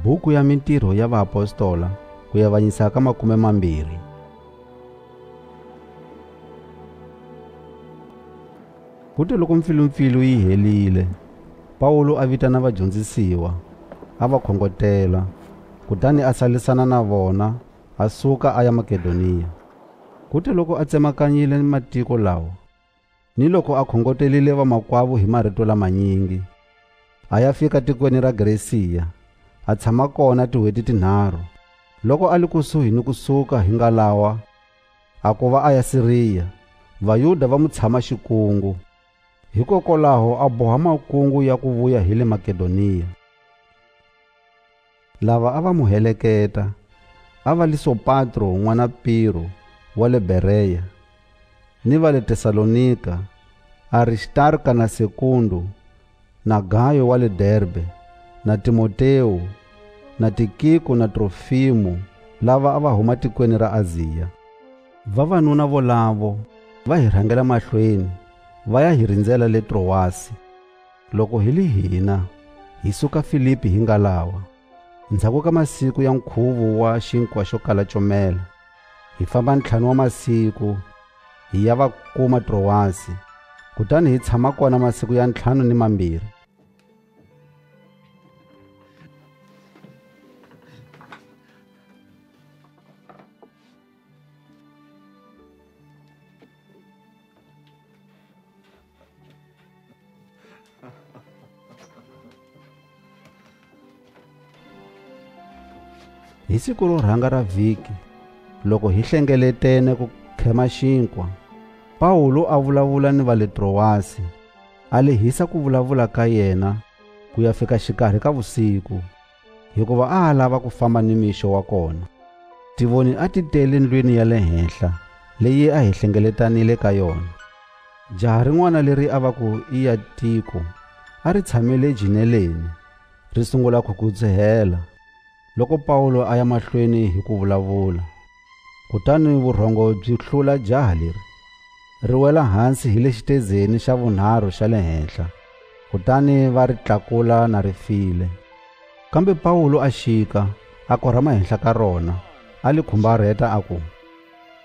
Buku ya mintirho ya Vaapostola ku ya vanyisa ka 20. Kuti loko mpfilumpfilu yi helile, Pawulo a vitana vadyondzisiwa, a va khongotela, kutani a salisana na vona, a suka a ya Makedoniya. Kuti loko a tsemakanyile matiko lawa, ni loko a khongotelile vamakwavo hi marito lamanyingi, a ya fika tikweni ra Gresiya, a tshama kona tin'hweti tinharhu. Loko a li kusuhi ni kusuka hi ngalawa, a kuva a ya Siriya, Vayuda va mu tshama xikungu. Hikokwalaho a boha makungu ya ku vuya hi le Makedoniya. Lava a va mu heleketa a va li Sopatro n'wana Piro wa le Bereya, ni va le Tesalonika, Aristarka na Sekundu, na Gayo wa le Derbe, na Timoteo, na Tikiko na Trofimu, lava a va huma tikweni ra Aziya. Vavanuna volavo va hi rhangela mahlweni, va ya hi rindzela le Trowasi. Loko hi li hina, hi suka Filipi hi ngalawa, ndzhaku ka masiku ya nkhuvo wa xinkwa xo kala comela, hi famba 5 wa masiku, hi ya va kuma Trowasi, kutani hi tshama kona masiku ya 52. Hi siku ro rhanga ra vhiki, loko hi hlengeletene ku khema xinkwa, Pawulo a vulavula ni va le Trowasi, a lehisa ku vulavula ka yena ku ya fika xikarhi ka vusiku, hikuva a lava ku famba ni mixo wa kona. Tivoni a ti tele ndlwini ya le henhla leyi a hi hlengeletanile ka yona. Jaha rin'wana leri a va ku i ya tiko a ri tshamile jineleni, ri sungula ku kudzehela. Loko Pawulo a ya mahlweni hi ku vulavula, kutani vurhongo byi hlula jaha leri, ri wela hansi hi le xitezeni xa vunharhu xa le henhla, kutani va ri tlakula na ri file. Kambe Pawulo a xika, a korhama henhla ka rona, a li khumbarheta a ku,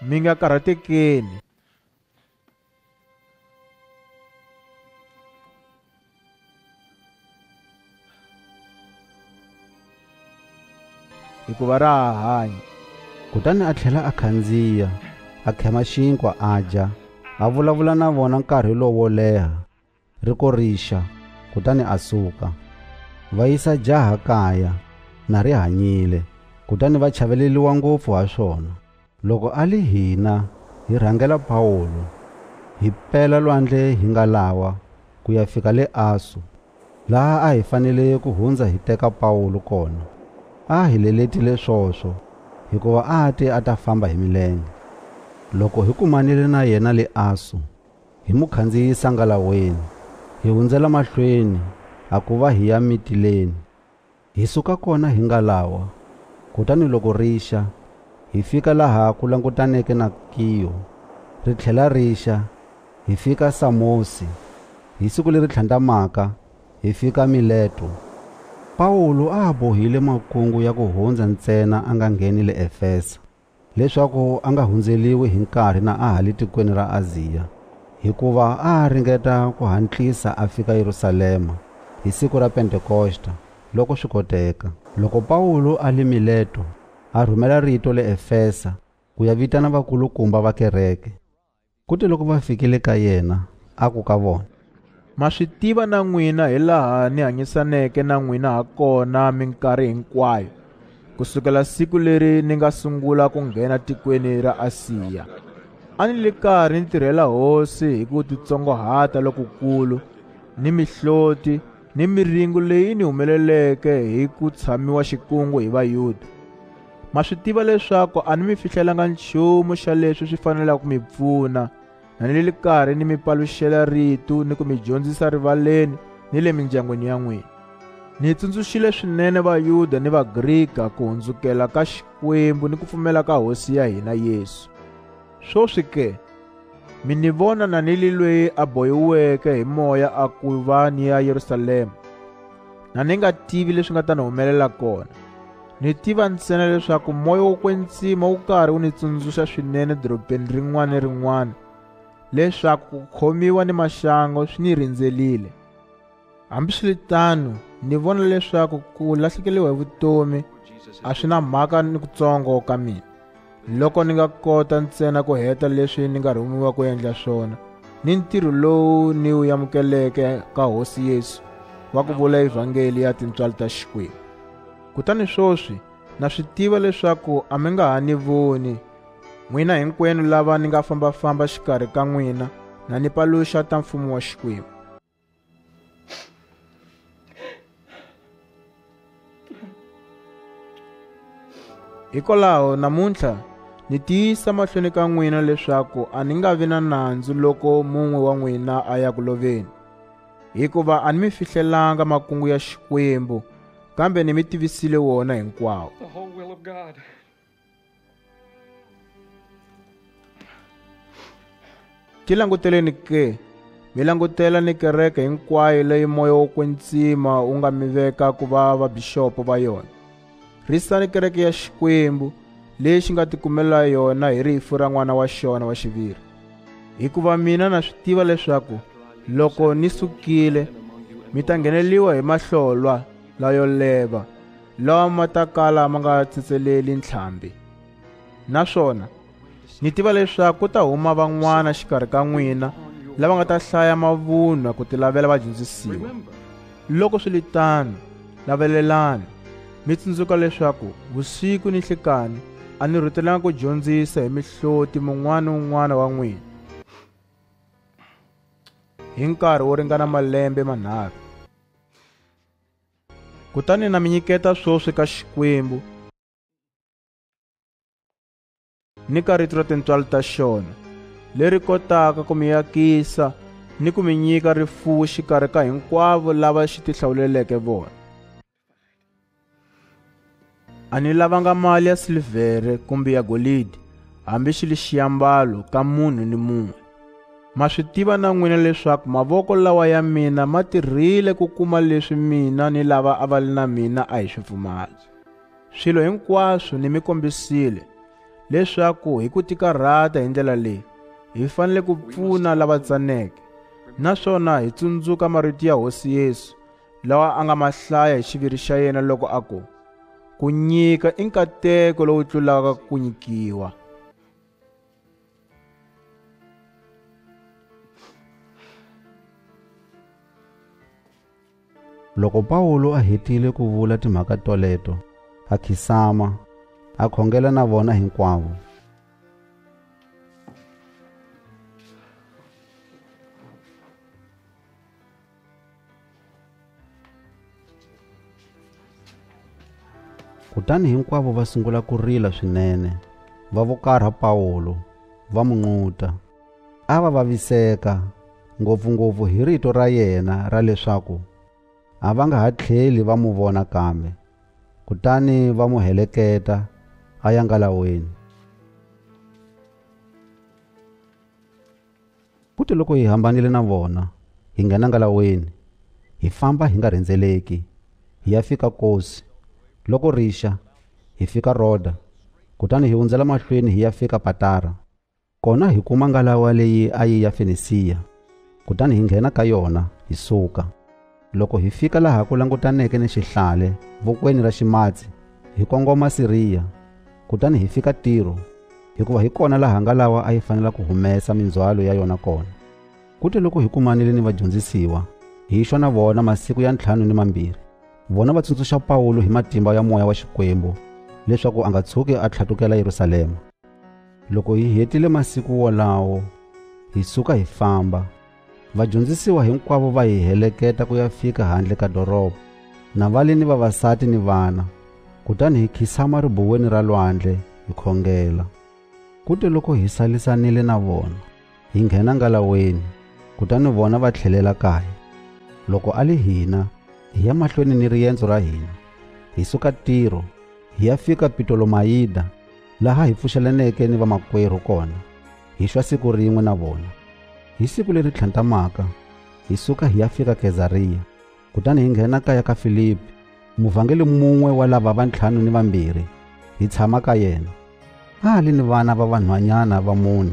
mi nga karhatekeni. Hikuva ra ha hanya. Kutani a tlhela a khandziya, a khema xinkwa a dya, a vulavula na vona nkarhi lowo leha, ri ko rixa, kutani a suka. Va yisa jaha kaya, na ri hanyile, kutani va chaveleliwa ngopfu ha swona. Loko a li hina, hi rhangela Pawulo, hi pela lwandle hi ngalawa ku ya fika le Asu, laha a hi fanele ku hundza hi teka Pawulo kona. A hi leletile swoswo, hikuva a te a ta famba hi milenge. Loko hi kumanile na yena le Asu, hi mu khandziyisa ngalaweni, hi hundzela mahlweni, a kuva hi ya Mitileni. Hi suka kona hi ngalawa, kutani loko rixa, hi fika laha ku langutaneke na Kiyo, ri tlhela rixa, hi fika Samosi. Hi siku leri tlhandlamaka, hi fika Mileto. Pawulo a bohile makungu ya ku hundza ntsena a nga ngheni le Efesa, leswaku a nga hundzeliwi hi nkarhi na a ha li tikweni ra Aziya, hikuva a ringeta ku hantlisa a fika Yerusalema hi siku ra Pentekosta, loko swi koteka. Loko Pawulo a li Mileto, a rhumela rito le Efesa ku ya vitana vakulukumba va kereke. Kuti loko va fikile ka yena, a ku ka vona, Ma swi tiva na n'wina hi laha ni hanyisaneke na n'wina ha kona minkarhi hinkwayo, kusukela siku leri ni nga sungula ku nghena tikweni ra Asiya. A ni li karhi ni tirhela Hosi hi ku titsongohata lokukulu, ni mihloti, ni miringu leyi ni humeleleke hi ku tshamiwa xikungu hi Vayuda. Ma swi tiva leswaku a ni mi fihlelanga nchumu xa leswi swi fanelaka ku mi pfuna, na ni li karhi ni mi paluxela rito ni ku mi dyondzisa rivaleni ni le mindyangwini ya n'wina. Ni tsundzuxile swinene Vayuda ni Vagrika ku hundzukela ka Xikwembu ni ku pfumela ka Hosi ya hina Yesu. Swoswi ke, mi ni vona na ni li loyi a bohiweke hi Moya a ku va ni ya Yerusalema. na ni nga tivi leswi nga ta ni humelela kona. Ni tiva ntsena leswaku moya wo kwetsima wu karhi wu ni tsundzuxa swinene dorobeni rin'wana ni rin'wana leswaku ku khomiwa ni maxangu swi ni rindzelile. Hambiswiritano ni vona leswaku ku lahlekeriwa hi vutomi a swi na mhaka ni kutsongo ka mina, loko ni nga kota ntsena ku heta leswi ni nga rhumiwa ku endla swona ni ntirho lowu ni wu amukeleke ka Hosi Yesu wa ku vula ivhangeli ya tintswalo ta Xikwembu. Kutani swoswi na swi tiva leswaku a mi nga ha ni voni n'wina hinkwenu lava ni nga fambafamba xikarhi ka n'wina na ni paluxa ta mfumo wa Xikwembu. Hikwalaho namuntlha ni tiyisa mahlweni ka n'wina leswaku a ni nga vi na nandzu loko mun'we wa n'wina a ya ku loveni, hikuva a ni mi fihlelanga makungu ya Xikwembu kambe ni mi tivisile wona hinkwawo. Ti languteleni ke, mi langutela ni kereke hinkwayo leyi moya wo kwetsima wu nga mi veka ku va vabixopo va yona. Risani kereke ya Xikwembu lexi nga tikumela yona hi rifu ra n'wana wa xona wa xiviri, hikuva mina na swi tiva leswaku loko ni sukile mi ta ngheneliwa hi mahlolwa layo leva lawa ma ta kala ma nga tsetseleli ntlhambi. Naswona ni tiva leswaku ku ta huma van'wana xikarhi ka n'wina lava nga ta hlaya mavunwa ku tilavela vadyondzisiwa. Loko swi litano lavelelani, mi tsundzuka leswaku vusiku ni nhlekani a ni rhutelanga ku dyondzisa hi mihloti mun'wana un'wana wa n'wina hi nkarhi wo ringana malembe manharhu. Kutani na mi nyiketa swoswi ka Xikwembu ni ka rito ra tintswalo ta xona leri kotaka ku mi yakisa ni ku mi nyika rifuwo xikarhi ka hinkwavo lava xi tihlawuleleke vona. A ni lavanga mali ya silivhere kumbe ya golidi, hambi xi li xiambalo ka munhu ni mun'we. Ma swi tiva na n'wina leswaku mavoko lawa ya mina ma tirhile ku kuma leswi mina ni lava a va li na mina a hi swi pfumala. Swilo hinkwaswo ni mi kombisile leswaku hi ku tikarhata hi ndlela leyi hi fanele ku pfuna lava tsaneke, naswona hi tsundzuka marito ya Hosi Yesu lawa a nga ma hlaya hi xiviri xa yena loko a ku, ku nyika i nkateko lowu tlulaka ku nyikiwa. Loko Pawulo a hetile ku vula timhaka toleto, a khisama, a khongela na vona hinkwavo. Kutani hinkwavo va sungula ku rila swinene, va vukarha Pawulo, va n'unguta. A va vaviseka ngopfungopfu hi rito ra yena ra leswaku a va nga ha tlheli va mu vona kambe. Kutani va mu heleketa a ya ngalaweni. Kuti loko hi hambanile na vona, hi nghena ngalaweni, hi famba hi nga rhendzeleki, hi ya fika Kosi. Loko rixa, hi fika Roda, kutani hi hundzela mahlweni hi ya fika Patara. Kona hi kuma ngalawa leyi a yi ya Fenisiya, kutani hi nghena ka yona hi suka. Loko hi fika laha ku langutaneke ni xihlale vokweni ra ximatsi, hi kongoma Siriya, kutani hi fika Tiro, hikuva hi kona laha ngalawa a yi fanela ku humesa mindzwalo ya yona kona. Kuti loko hi kumanile ni vadyondzisiwa, hi xwa na vona masiku ya 5 ni mambirhi. Vona va tsundzuxa Pawulo hi matimba ya moya wa Xikwembu leswaku a nga tshuki a tlhatukela Yerusalema. Loko hi hetile masiku wolawo, hi suka hi famba. Vadyondzisiwa hinkwavo va hi heleketa ku ya fika handle ka doroba, na vale ni vavasati ni vana. Kutani hi khisama ribuweni ra lwandle hi khongela. Kuti loko hi salisanile na vona, hi nghena ngalaweni, kutani vona va tlhelela kaya. Loko ali hina, hi ya mahlweni ni riendzo ra hina. Hi suka Tiro, hi ya fika Pitolomayida, laha hi pfuxelaneke ni vamakwerhu kona. Hi xwa siku rin'we na vona. Hi siku leri tlhantamaka, hi suka hi ya fika Kezariya. Kutani hi nghena kaya ka Filipi, muvhangeli mumwe wa lava va 5 ni vambirhi, hi tshama ka yena. Ali ni vana va vanhwanyana va 4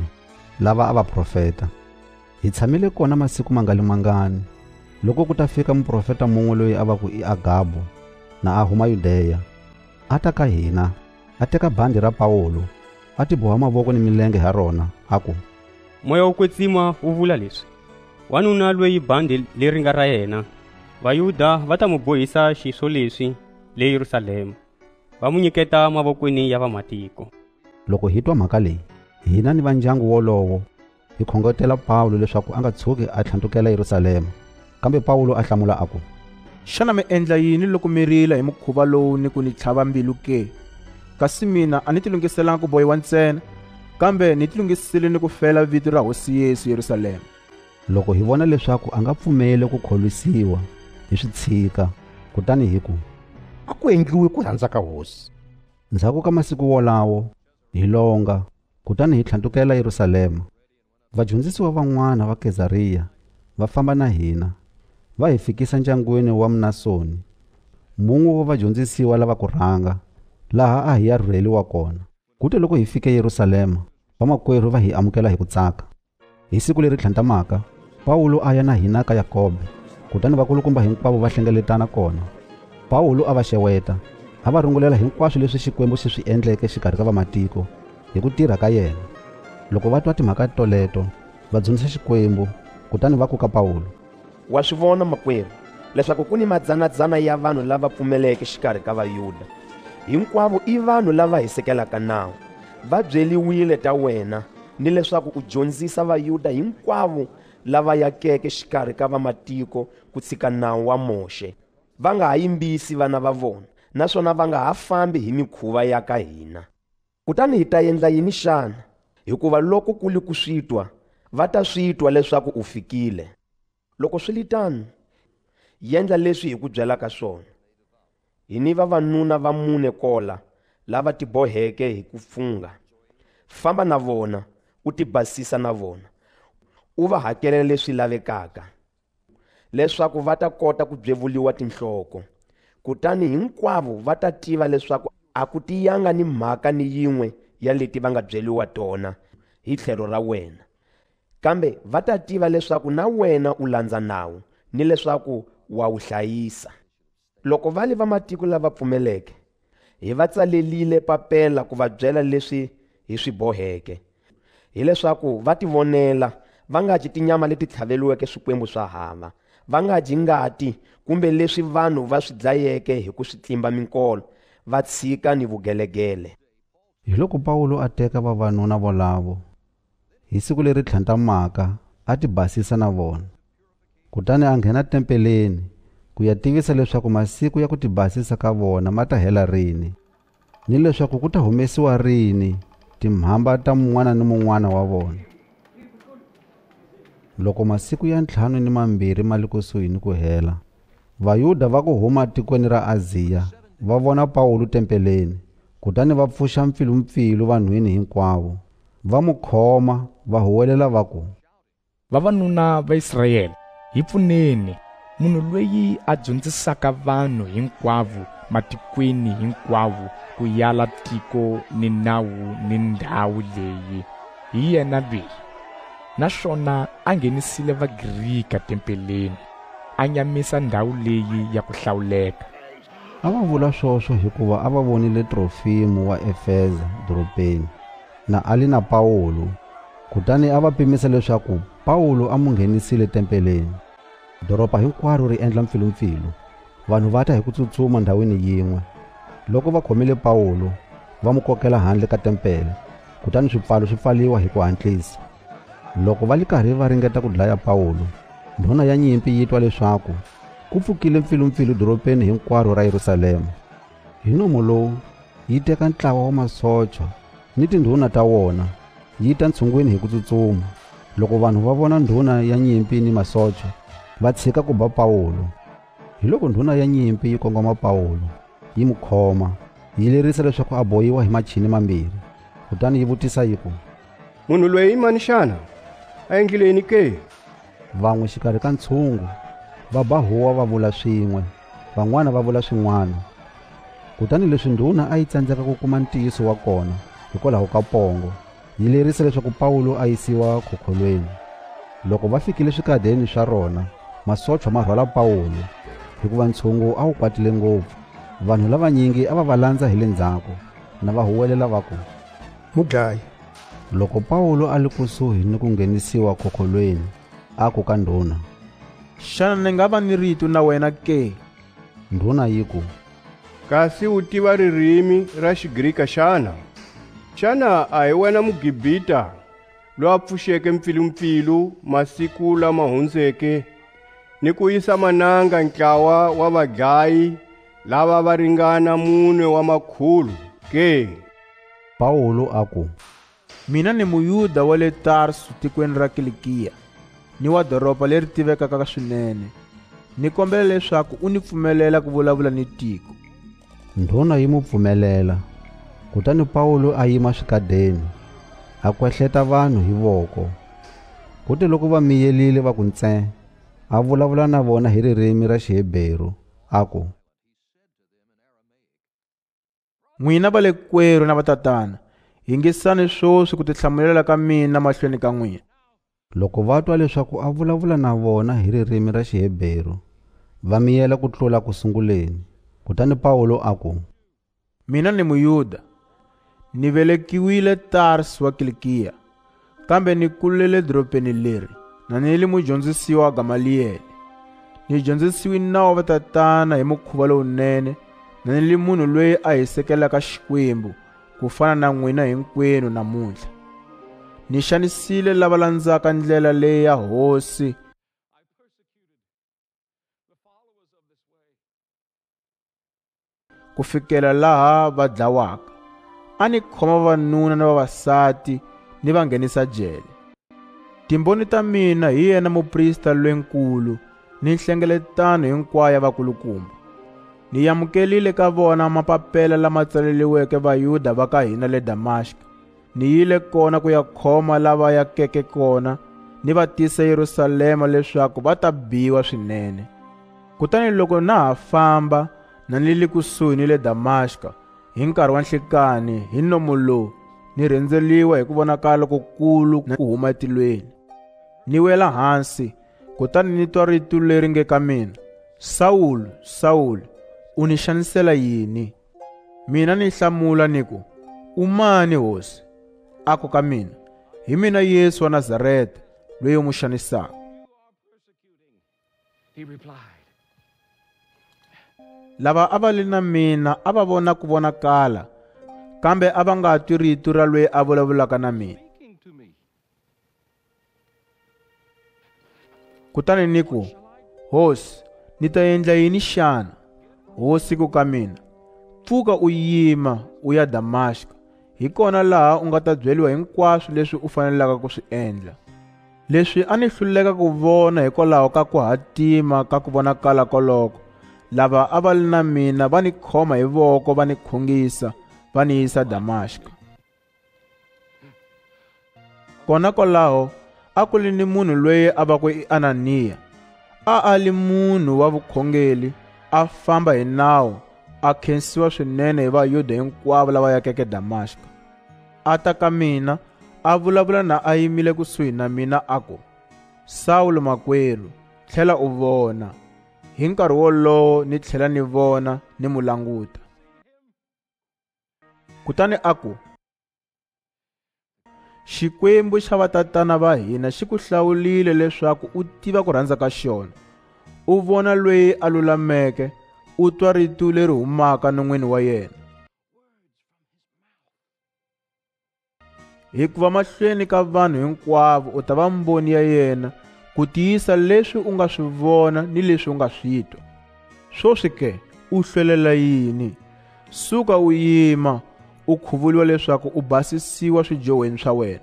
lava a va profeta. Hi tshamile kona masiku mangalimangani, loko ku ta fika muprofeta mumwe loyi a va ku i Agabu na a huma Yudeya. A ta ka hina, a teka bandi ra Pawulo, a ti boha mavoko ni milenge ha rona, a ku, moya wo kwetsima wu vula leswi: wanuna loyi bandi leri nga ra yena, Vayuda va ta mu bohisa xiswo leswi le Yerusalema, va mu nyiketa mavokweni ya vamatiko. Loko hi twa mhaka leyi, hina ni va ndyangu wolowo hi khongotela Pawulo leswaku a nga tshuki a tlhantukela Yerusalema. Kambe Pawulo a hlamula a ku, xana mi endla yini loko mi rila hi mukhuva lowu ni ku ni tlhava mbilu ke? Kasi mina a ni tilunghiselanga ku bohiwa ntsena, kambe ni tilunghisile ni ku fela vito ra Hosi Yesu Yerusalema. Loko hi vona leswaku a nga pfumeli ku kholwisiwa, hi swi tshika, kutani hi ku, a ku endliwi ku rhandza ka hosi. Ndzhaku ka masiku wolawo, hi longa, kutani hi tlhantukela Yerusalema. Vadyondzisiwa van'wana va Kezariya va famba na hina, va hi fikisa ndyangwini wa Mnasoni, mun'we wa vadyondzisiwa lava ku rhanga, laha a hi ya rhurheliwa kona. Kute loko hi fike Yerusalema, vamakwerhu va hi amukela hi ku tsaka. Hi siku leri tlhantamaka, Pawulo a ya na hina ka Yakobe, kutani vakulukumba hinkwavo va hlengeletana kona. Pawulo a va xeweta, a va rungulela hinkwaswo leswi Xikwembu xi swi endleke xikarhi ka vamatiko hi ku tirha ka yena. Loko va twa timhaka toleto, va dzunisa Xikwembu, kutani va ku ka Pawulo, wa swi vona makwerhu leswaku ku ni madzanadzana ya vanhu lava pfumeleke xikarhi ka Vayuda. Hinkwavo i vanhu lava hi sekelaka nawu. Va byeliwile ta wena ni leswaku u dyondzisa Vayuda hinkwavo lava yakeke xikarhi ka vamatiko ku tshika nawu wa Moshe. Va nga ha yimbisi vana va vona, naswona va nga ha fambi hi mikhuva ya ka hina. Kutani hi ta endla yini xana? Hikuva loko kuli ku switwa, va ta switwa leswaku u fikile. Loko swi li tano, yendla leswi hi ku byelaka swona. Hi ni vavanuna va 4 kola lava ti boheke hi ku funga. Famba na vona, u ti basisa na vona, u va hakelela leswi lavekaka, leswaku va ta kota ku byevuliwa tinhloko. Kutani hinkwavo va ta tiva leswaku a ku tiyanga ni mhaka ni yin'we ya leti va nga byeliwa tona hi tlhelo ra wena. Kambe va ta tiva leswaku na wena u landza nawu ni leswaku wa wu hlayisa. Loko vali va matiko lava pfumeleke, hi va tsalelile papela ku va byela leswi hi swi boheke, hi leswaku va ti vonela, va nga dyi tinyama leti tlhaveliweke swikwembu swa hava, va nga dyi ngati kumbe leswi vanhu va swi dlayeke hi ku swi tlimba minkolo, va tshika ni vugelegele. Hi loko Pawulo a teka vavanuna volavo, hi siku leri tlhantamaka a ti basisa na vona. Kutani a nghena tempeleni ku ya tivisa leswaku masiku ya ku ti basisa ka vona ma ta hela rini, ni leswaku ku ta humesiwa rini timhamba ta mun'wana ni mun'wana wa vona. Loko masiku ya 52 ma le kusuhi ni ku hela, Vayuda va ku huma tikweni ra Aziya va vona Pawulo tempeleni, kutani va pfuxa mpfilumpfilu vanhwini hinkwavo. Va mu khoma, va huwelela va ku, vavanuna va Israyele, hi pfuneni. Munhu loyi a dyondzisaka vanhu hinkwavo matikweni hinkwavo ku yala tiko ni nawu ni ndhawu leyi, hi yena loyi. Naswona a nghenisile Vagrika tempeleni, a nyamisa ndhawu leyi ya ku hlawuleka. A va vula swoswo hikuva a va vonile Trofimu wa Efeza dorobeni na ali na Pawulo. Kutani a va pimisa leswaku Pawulo a mu nghenisile tempeleni. Doroba hinkwaro ri endla mpfilumpfilu, vanhu va ta hi ku tsutsuma ndhawini yin'we. Loko va khomile Pawulo, va mu kokela handle ka tempele, kutani swipfalo swi pfaliwa hi ku hantlisa. Loko va li karhi va ringeta ku dlaya Pawulo, ndhuna ya nyimpi yi twa leswaku ku pfukile mpfilumpfilu dorobeni hinkwaro ra Yerusalema. Hi nomu lowu, yi teka ntlawa wa masocha ni tindhuna ta wona, yi ta ntshungwini hi ku tsutsuma. Loko vanhu va vona ndhuna ya nyimpi ni masocha, va tshika ku ba Pawulo. Hi loko ndhuna ya nyimpi yi kongoma Pawulo, yi mu khoma, yi lerisa leswaku a bohiwa hi machini mambirhi. Kutani yi vutisa yi ku, munhu loyi i mani xana? A endlile yini ke? Van'we xikarhi ka ntshungu Va ba huwa va vula swin'we, van'wana va vula swin'wana. Kutani leswi ndhuna a yi tsandzeka ku kuma ntiyiso wa kona hikwalaho ka pongo, yi lerisa leswaku Pawulo a yisiwa khokholweni. Loko va fikile swikadeni swa rona, masocha ma rhwala Pawulo, hikuva ntshungu a wu kwatile ngopfu. Vanhu lavanyingi a va landza hi le ndzhaku, na va huwelela va ku, "Mudlayi." Loko Pawulo a li kusuhi ni ku nghenisiwa khokholweni, a ku ka ndhuna, "Xana ni nga va ni rito na wena ke?" Ndhuna yi ku, "Kasi u tiva ririmi ra Xigrika xana? Xana a hi wena Mugibita loyi a pfuxeke mpfilumpfilu masiku lama hundzeke ni ku yisa mananga ntlawa wa vadlayi lava va ringana 400 ke?" Pawulo a ku, "Mina ni Muyuda wa le Tarsu tikweni ra Kilikiya, ni wa doroba leri tivekaka swinene. Ni kombela leswaku u ni pfumelela ku vulavula ni tiko." Ndhuna yi mu pfumelela. Kutani Pawulo a yima swikadeni, a kwehleta vanhu hi voko. Kuti loko va miyelile va ku ntsee, a vulavula na vona hi ririmi ra Xiheberu, a ku, "N'wina va le kwerhu na vatatana, yingisani swoswi ku tihlamulela ka mina mahlweni ka n'wina." Loko va twa leswaku a vulavula na vona hi ririmi ra Xiheberu, va miyela ku tlula ku sunguleni. Kutani Pawulo a ku, "Mina ni Muyuda, ni velekiwile Tarsu wa Kilikiya, kambe ni kulele dorobeni leri, na ni li mudyondzisiwa wa Gamaliyeli. Ni dyondzisiwe nawu wa vatatana hi mukhuva lowunene, na ni li munhu loyi a hi sekelaka Xikwembu ku fana na n'wina hinkwenu namuntlha. Ni xanisile lava landzaka ndlela leyi ya Hosi, ku fikela laha va dlawaka. A ni khoma vanuna na vavasati ni va nghenisa jele. Timboni ta mina hi yena muprista lonkulu ni nhlengeletano hinkwayo ya vakulukumba. Ni yamukelile ka vona mapapela lama tsaleliweke Vayuda va ka hina le Damashika. Ni yile kona ku ya khoma lava yakeke kona, ni va tisa Yerusalema leswaku va ta biwa swinene. Kutani loko na ha famba na ni li kusuhi ni le Damashika, hi nkarhi wa nhlikani hi nomu lowu, ni rendzeliwa hi ku vonakala kukulu na ku huma etilweni. Ni wela hansi, kutani ni twa rito leri nge ka mina, 'Sawulu, Sawulu, u ni xanisela yini?' Mina ni hlamula ni ku, 'U mani Hosi?' A ku ka mina, 'Hi mina Yesu wa Nazareta, loyi u mu xanisaka.' Lava a va li na mina a va vona ku vonakala, kambe a va nga twi rito ra loyi a vulavulaka na mina. Kutani ni ku, 'Hosi, ni ta endla yini xana?' Hosi ku ka mina, 'Pfuka u yima u ya Damashika, hi kona laha u nga ta byeliwa hinkwaswo leswi u fanelaka ku swi endla.' Leswi a ni hluleka ku vona hikwalaho ka ku hatima ka ku vonakala koloko, lava a va li na mina va ni khoma hi voko va ni khungisa, va ni yisa Damashika. Kona kwalaho a ku li ni munhu loyi a va ku i Ananiya. A li munhu wa vukhongeli, a famba hi nawu, a khensiwa swinene hi Vayuda hinkwavo lava yakeke Damashika. A ta ka mina, a vulavula na a yimile kusuhi na mina a ku, 'Sawulo makwerhu, tlhela u vona.' Hi nkarhi wolowo ni tlhela ni vona ni mu languta. Kutani a ku, 'Xikwembu xa vatatana va hina xi ku hlawulile leswaku u tiva ku rhandza ka xona, u vona loyi a lulameke, u twa rito leri humaka non'wini wa yena. Hikuva mahlweni ka vanhu hinkwavo u ta va mbhoni ya yena, ku tiyisa leswi u nga swi vona ni leswi u nga swi twa. Swoswi ke, u hlwelela yini? Suka u yima, u khuvuliwa leswaku u basisiwa swidyohweni swa wena.'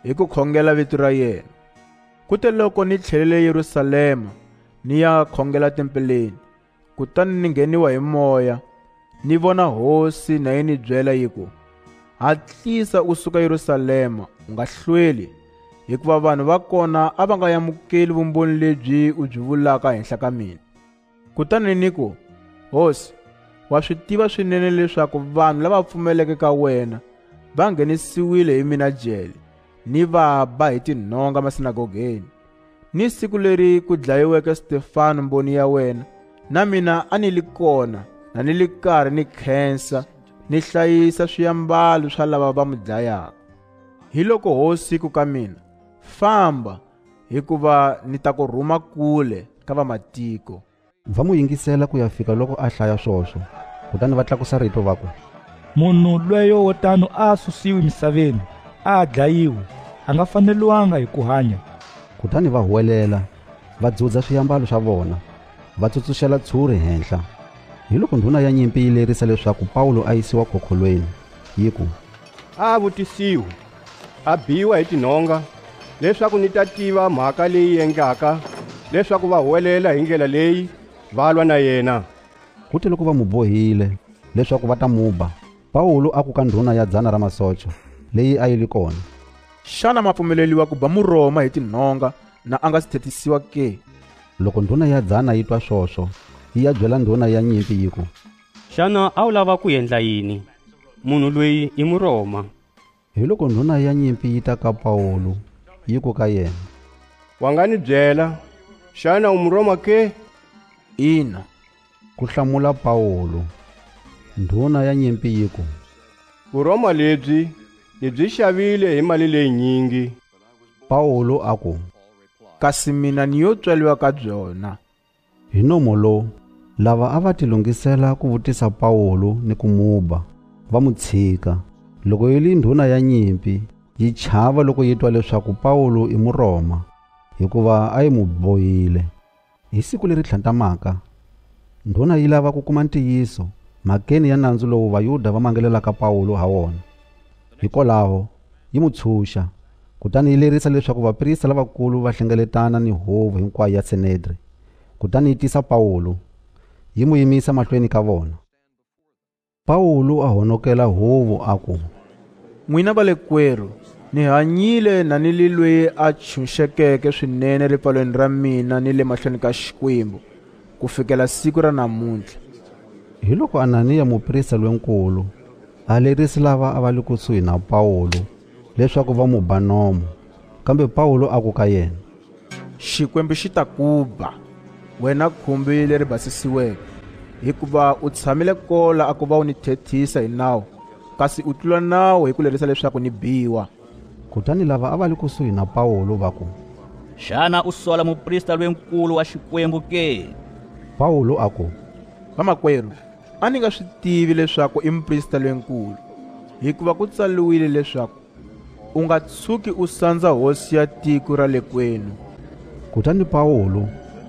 Hi ku khongela vito ra yena. Kute loko ni tlhelele Yerusalema, ni ya khongela tempeleni, kutani ni ngheniwa hi moya, ni vona Hosi na yi ni byela yi ku, 'Hatlisa u suka Yerusalema, u nga hlweli. hikuva vanhu va kona a va nga yamukeli vumbhoni lebyi u byi vulaka henhla ka mina. Kutani ni ku, hosi, wa swi tiva swinene leswaku vanhu lava pfumeleke ka wena va nghenisiwile hi mina jele, ni va ba hi tinhonga masinagogeni. Ni siku leri ku dlayiweke Stefano mbhoni ya wena, na mina a ni li kona na ni li karhi ni khensa ni hlayisa swiyambalo swa lava va mu dlayaka. Hi loko hosi ku ka mina, famba, hikuva ni ta ku rhuma kule ka vamatiko. Va mu yingisela ku ya fika loko a hlaya swoswo, kutani va tlakusa rito va ku, munhu lweyo wo tano a susiwi misaveni, a dlayiwe, a nga faneliwanga hi ku hanya. Kutani va huwelela, va dzudza swiyambalo swa vona, va tsutsuxela tshuri henhla. Hi loko ndhuna ya nyimpi yi lerisa leswaku Paulo a yisiwa khokholweni, yi ku, a vutisiwe, a biwa hi tinhonga, leswaku ni ta tiva mhaka leyi endlaka leswaku va huwelela hi ndlela leyi va lwa na yena. Kuti loko va mu bohile leswaku va ta muba, Paulo a ku ka ndhuna ya 100 ra masocha leyi a yi li kona, xana ma pfumeleliwa ku ba Muroma hi tinhonga na a nga si thetisiwa ke? Loko ndhuna ya 100 yi twa swoswo, yi ya byela ndhuna ya nyimpi yi ku, xana a wu lava ku endla yini? Munhu loyi i Muroma. Hi loko ndhuna ya nyimpi yi ta ka Paulo, yi ku ka yena, Wa nga ni byela, xana u Muroma ke? Ina, ku hlamula Paulo. Ndhuna ya nyimpi yi ku, Vuroma lebyi ni byi xavile hi mali leyi nyingi. Paulo a ku, kasi mina ni yo tswaliwa ka byona. hi nomo lowu, lava a va tilungisela ku vutisa Paulo ni ku muba, va mu tshika. Loko yi li ndhuna ya nyimpi, yi chava loko yi twa leswaku Paulo i Muroma, hikuva a yi mu bohile. Hi siku leri tlhantamaka, ndhuna yi lava ku kuma ntiyiso mhakeni ya nandzu lowu Vayuda va mangelelaka Paulo ha wona. Hikwalaho yi mu tshunxa, kutani yi lerisa leswaku vaprista lavakulu va hlengeletana ni hovu hinkwayo ya Senedri. Kutani yi tisa Paulo, yi mu yimisa mahlweni ka vona. Paulo a honokela hovu a ku, N'wina va le kwerhu, ni hanyile na ni li loyi a tshunxekeke swinene ripfalweni ra mina ni le mahlweni ka Xikwembu ku fikela siku ra namuntlha. Hi loko Ananiya muprista lwenkulu a lerisi lava a va le kusuhi na Paulo leswaku va mu ba nomo, kambe Paulo a ku ka yena, Xikwembu xi ta ku ba, wena khumbi leri basisiweke, hikuva u tshamile kola a ku va u ni thethisa hi nawu, kasi u tlula nawu hi ku lerisa leswaku ni biwa. Kutani lava a va le kusuhi na Paulo va ku, xana u sola muprista lwenkulu wa Xikwembu ke? Paulo a ku, Vamakwerhu, a ni nga swi tivi leswaku i muprista lwenkulu, hikuva ku tsaliwile leswaku u nga tshuki u sandza hosi ya tiko ra le kwenu. Kutani Paulo,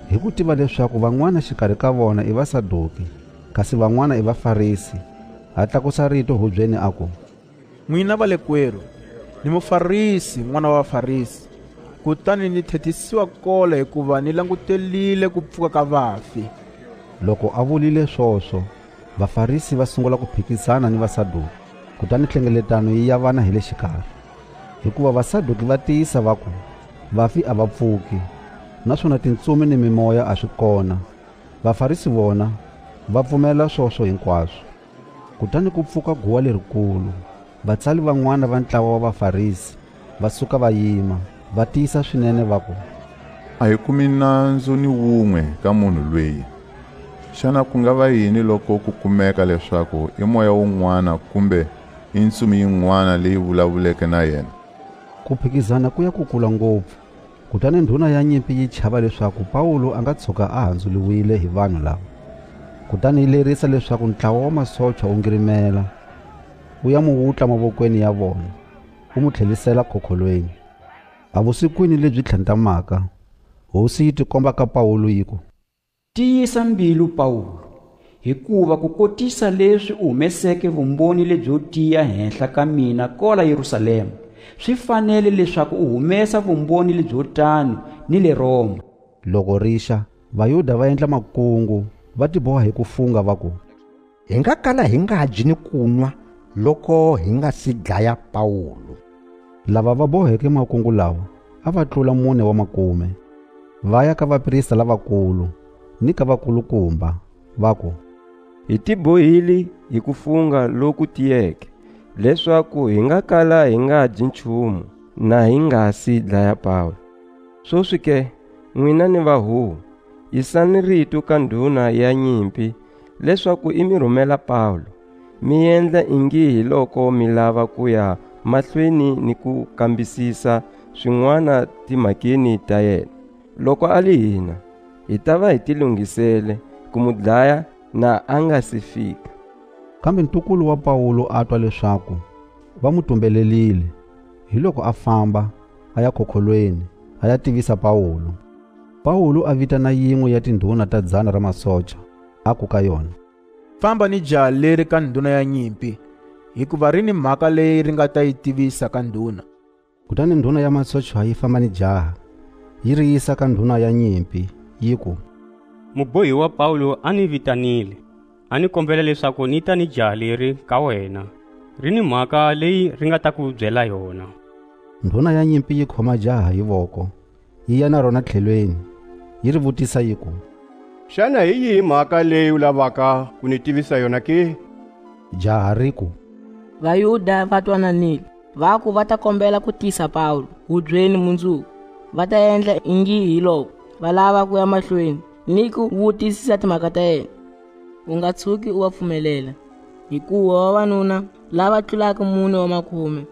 hi ku tiva leswaku van'wana xikarhi ka vona i Vasaduki, kasi van'wana i Vafarisi, a tlakusa rito hubyeni a ku, N'wina va le kwerhu, ni Mufarisi, n'wana wa Vafarisi, kutani ni thethisiwa kola hikuva ni langutelile ku pfuka ka vafi. Loko a vulile swoswo, Vafarisi va sungula ku phikizana ni Vasaduki, kutani nhlengeletano yi yavana hi le xikarhi. Hikuva Vasaduki va tiyisa va ku vafi a va pfuki, naswona tintsumi ni mimoya a swi kona. Vafarisi vona va pfumela swoswo hinkwaswo. Kutani ku pfuka guwa lerikulu, vatsali van'wana va ntlawa wa Vafarisi va suka va yima, va tiyisa swinene va ku, a hi kumi nandzu ni wun'we ka munhu loyi. Xana ku nga va yini loko ku kumeka leswaku i moya wun'wana kumbe i ntsumi yin'wana leyi vulavuleke na yena? Ku phikizana ku ya ku kula ngopfu. Kutani ndhuna ya nyimpi yi chava leswaku Paulo a nga tshuka a handzuliwile hi vanhu lava. Kutani yi lerisa leswaku ntlawa wa masocha wu ngirimela, wu ya mu wutla mavokweni ya vona, wu mu tlhelisela khokholweni. A vusikwini lebyi tlhantamaka, hosi yi tikomba ka Paulo yi ku, Tiyisa mbilu Paulo, hikuva ku kotisa leswi u humeseke vumbhoni lebyo tiya henhla ka mina kola Yerusalema, swi fanele leswaku u humesa vumbhoni lebyo tano ni le Roma. Loko rixa, Vayuda va endla makungu, va tiboha hi ku funga va ku, hi nga kala hi nga dyi ni kunwa loko hi nga si dlaya Paulo. Lava va boheke makungu lawa a va tlula 40. Va ya ka vaprista lavakulu ni ka vakulukumba va ku, hi tibohile hi ku funga loku tiyeke leswaku hi nga kala hi nga dyi nchumu na hi nga si dlaya Pawulo. Swoswi ke, n'wina ni vahuhu, yisani rito ka ndhuna ya nyimpi leswaku i mi rhumela Pawulo, mi endla ingi hi loko mi lava ku ya mahlweni ni ku kambisisa swin'wana timhakeni ta yena. Loko a li hina, hi ta va hi tilunghisele ku mu dlaya na a nga si fika. Kambe ntukulu wa Pawulo a twa leswaku va mu tumbelelile, hi loko a famba a ya khokholweni a ya tivisa Pawulo. Pawulo a vitana yin'we ya tindhuna ta 100 ra masocha, a ku ka yona, famba ni jaha leri ka ndhuna ya nyimpi, hikuva ri ni mhaka leyi ri nga ta yi tivisa ka ndhuna. Kutani ndhuna ya masocha yi famba ni jaha, yi ri yisa ka ndhuna ya nyimpi, yi ku, mubohi wa Pawulo a ni vitanile, a ni kombela leswaku ni ta ni jaha leri ka wena, ri ni mhaka leyi ri nga ta ku byela yona. Ndhuna ya nyimpi yi khoma jaha hi voko, yi ya na rona tlhelweni, yi ri vutisa yi ku, xana hi yihi mhaka leyi u lavaka ku ni tivisa yona ke? Jaha ri ku, Vayuda va twananile, va ku va ta kombela ku tisa Pawulo hubyeni mundzuku. Va ta endla ingi hi loko va lava ku ya mahlweni ni ku vutisisa timhaka ta yena. U nga tshuki u va pfumelela, hikuva vavanuna lava tlulaka 40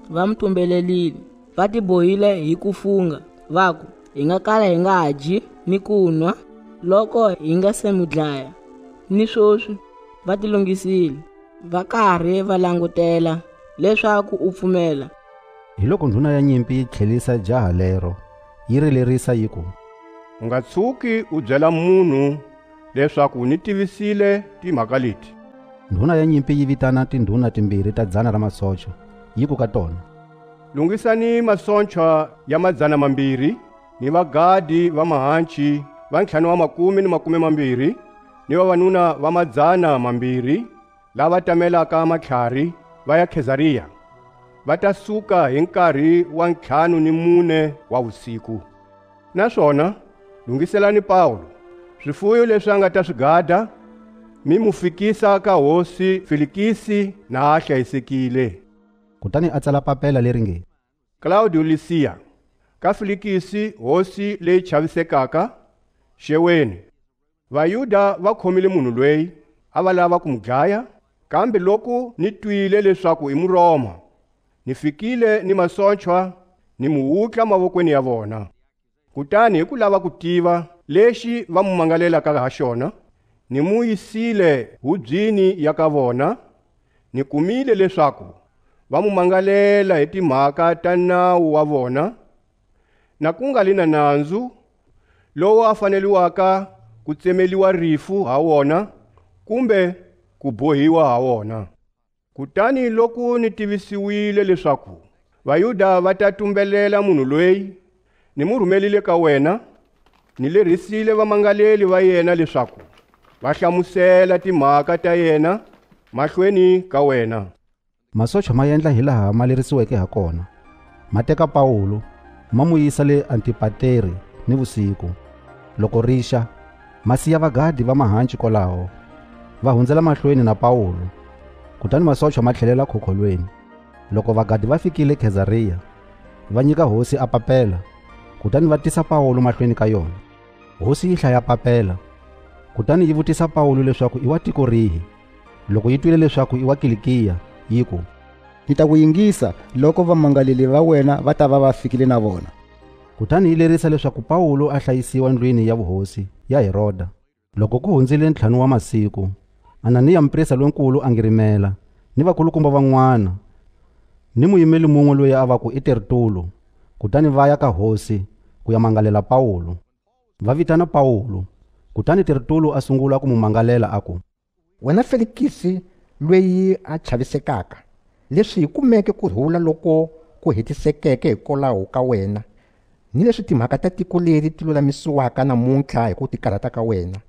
va mu tumbelelile, va tibohile hi ku funga, va ku hi nga kala hi nga dyi ni ku nwa loko hi nga se mu dlaya. Ni swoswi va tilunghisile, va karhi va langutela leswaku u pfumela. Hi loko ndhuna ya nyimpi yi tlhelisa jaha lero, yi rilerisa yi ku, u nga tshuki u byela munhu leswaku ni tivisile timhaka leti. Ndhuna ya nyimpi yi vitana tindhuna timbirhi ta 100 ra masocha, yi ku ka tona, lungisani masocha ya 200 ni vagadi va mahanchi va 520 ni vavanuna va 200 lava tamelaka matlhari va ya Khezariya. Va ta suka hi nkarhi wa 5 wa vusiku. Naswona lungiselani Pawulo swifuyo leswi a nga ta swi gada, mi mu fikisa ka hosi Felikisi na a hlayisekile. Kutani a tsala papela leri nge, Claudio Lisiya, ka Felikisi hosi leyi chavisekaka, xeweni. Vayuda va khomile munhu loyi a va lava ku mu dlaya, kambe loko ni twile leswaku i Muroma, ni fikile ni masocha ni mu hutla mavokweni ya vona. Kutani hi ku lava ku tiva lexi va mu mangalelaka ha xona, ni mu yisile hubyini ya ka vona, ni kumile leswaku va mu mangalela hi timhaka ta nawu wa vona, na ku nga li na nandzu lowu a faneliwaka ku tsemeliwa rifu ha wona kumbe ku bohiwa ha wona. Kutani loko ni tivisiwile leswaku Vayuda va ta tumbelela munhu loyi ni mu rhumelile ka wena, ni lerisile vamangaleli va yena leswaku va hlamusela timhaka ta yena mahlweni ka wena. Masocha ma endla hi laha ma lerisiweke ha kona. Ma teka Pawulo ma mu yisa le Antipateri ni vusiku. Loko rixa, ma siya vagadi va mahanchi kolaho, va hundzela mahlweni na Pawulo. Kutani masocha ma tlhelela khokholweni. Loko vagadi va fikile Khezariya, va nyika hosi a papela, kutani va tisa Pawulo mahlweni ka yona. Hosi yi hlaya papela, kutani yi vutisa Pawulo leswaku i wa tiko rihi. Loko yi twile leswaku i wa Kilikiya, yi ku, ni ta ku yingisa loko vamangaleli va wena va ta va fikile na vona. Kutani yi lerisa leswaku Pawulo a hlayisiwa ndlwini ya vuhosi ya Heroda. Loko ku hundzile 5 wa masiku, Ananiya mprista lonkulu a ngirimela ni vakulukumba van'wana ni muyimeli mun'we loyi a va ku i Tertulo. Kutani va ya ka hosi ku ya mangalela Pawulo. Va vitana Pawulo, kutani Tertulo a sungula ku mu mangalela a ku, wena Felikisi loyi a chavisekaka, leswi hi kumeke ku rhula loko ku hetisekeke hikwalaho ka wena, ni leswi timhaka ta tiko leri ti lulamisiwaka namuntlha hi ku tikarhata ka wena.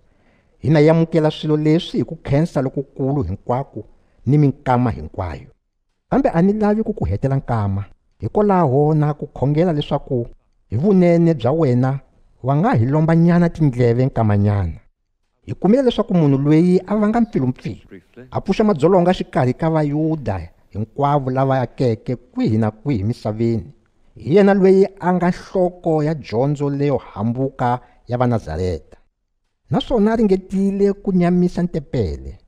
Hi na yamukela swilo leswi hi ku khensa lokukulu hinkwako ni minkama hinkwayo. Kambe a ni lavi ku ku hetela nkama, hikwalaho na ku khongela leswaku hi vunene bya wena wa nga hi lombanyana tindleve nkamanyana. Hi kumile leswaku munhu loyi a vanga mpfilumpfilu a pfuxa madzolonga xikarhi ka Vayuda hinkwavo lava akeke kwihi na kwihi misaveni. Hi yena loyi a nga nhloko ya dyondzo leyo hambuka ya vaNazareta. Naswona a ringetile ku nyamisa ntepele.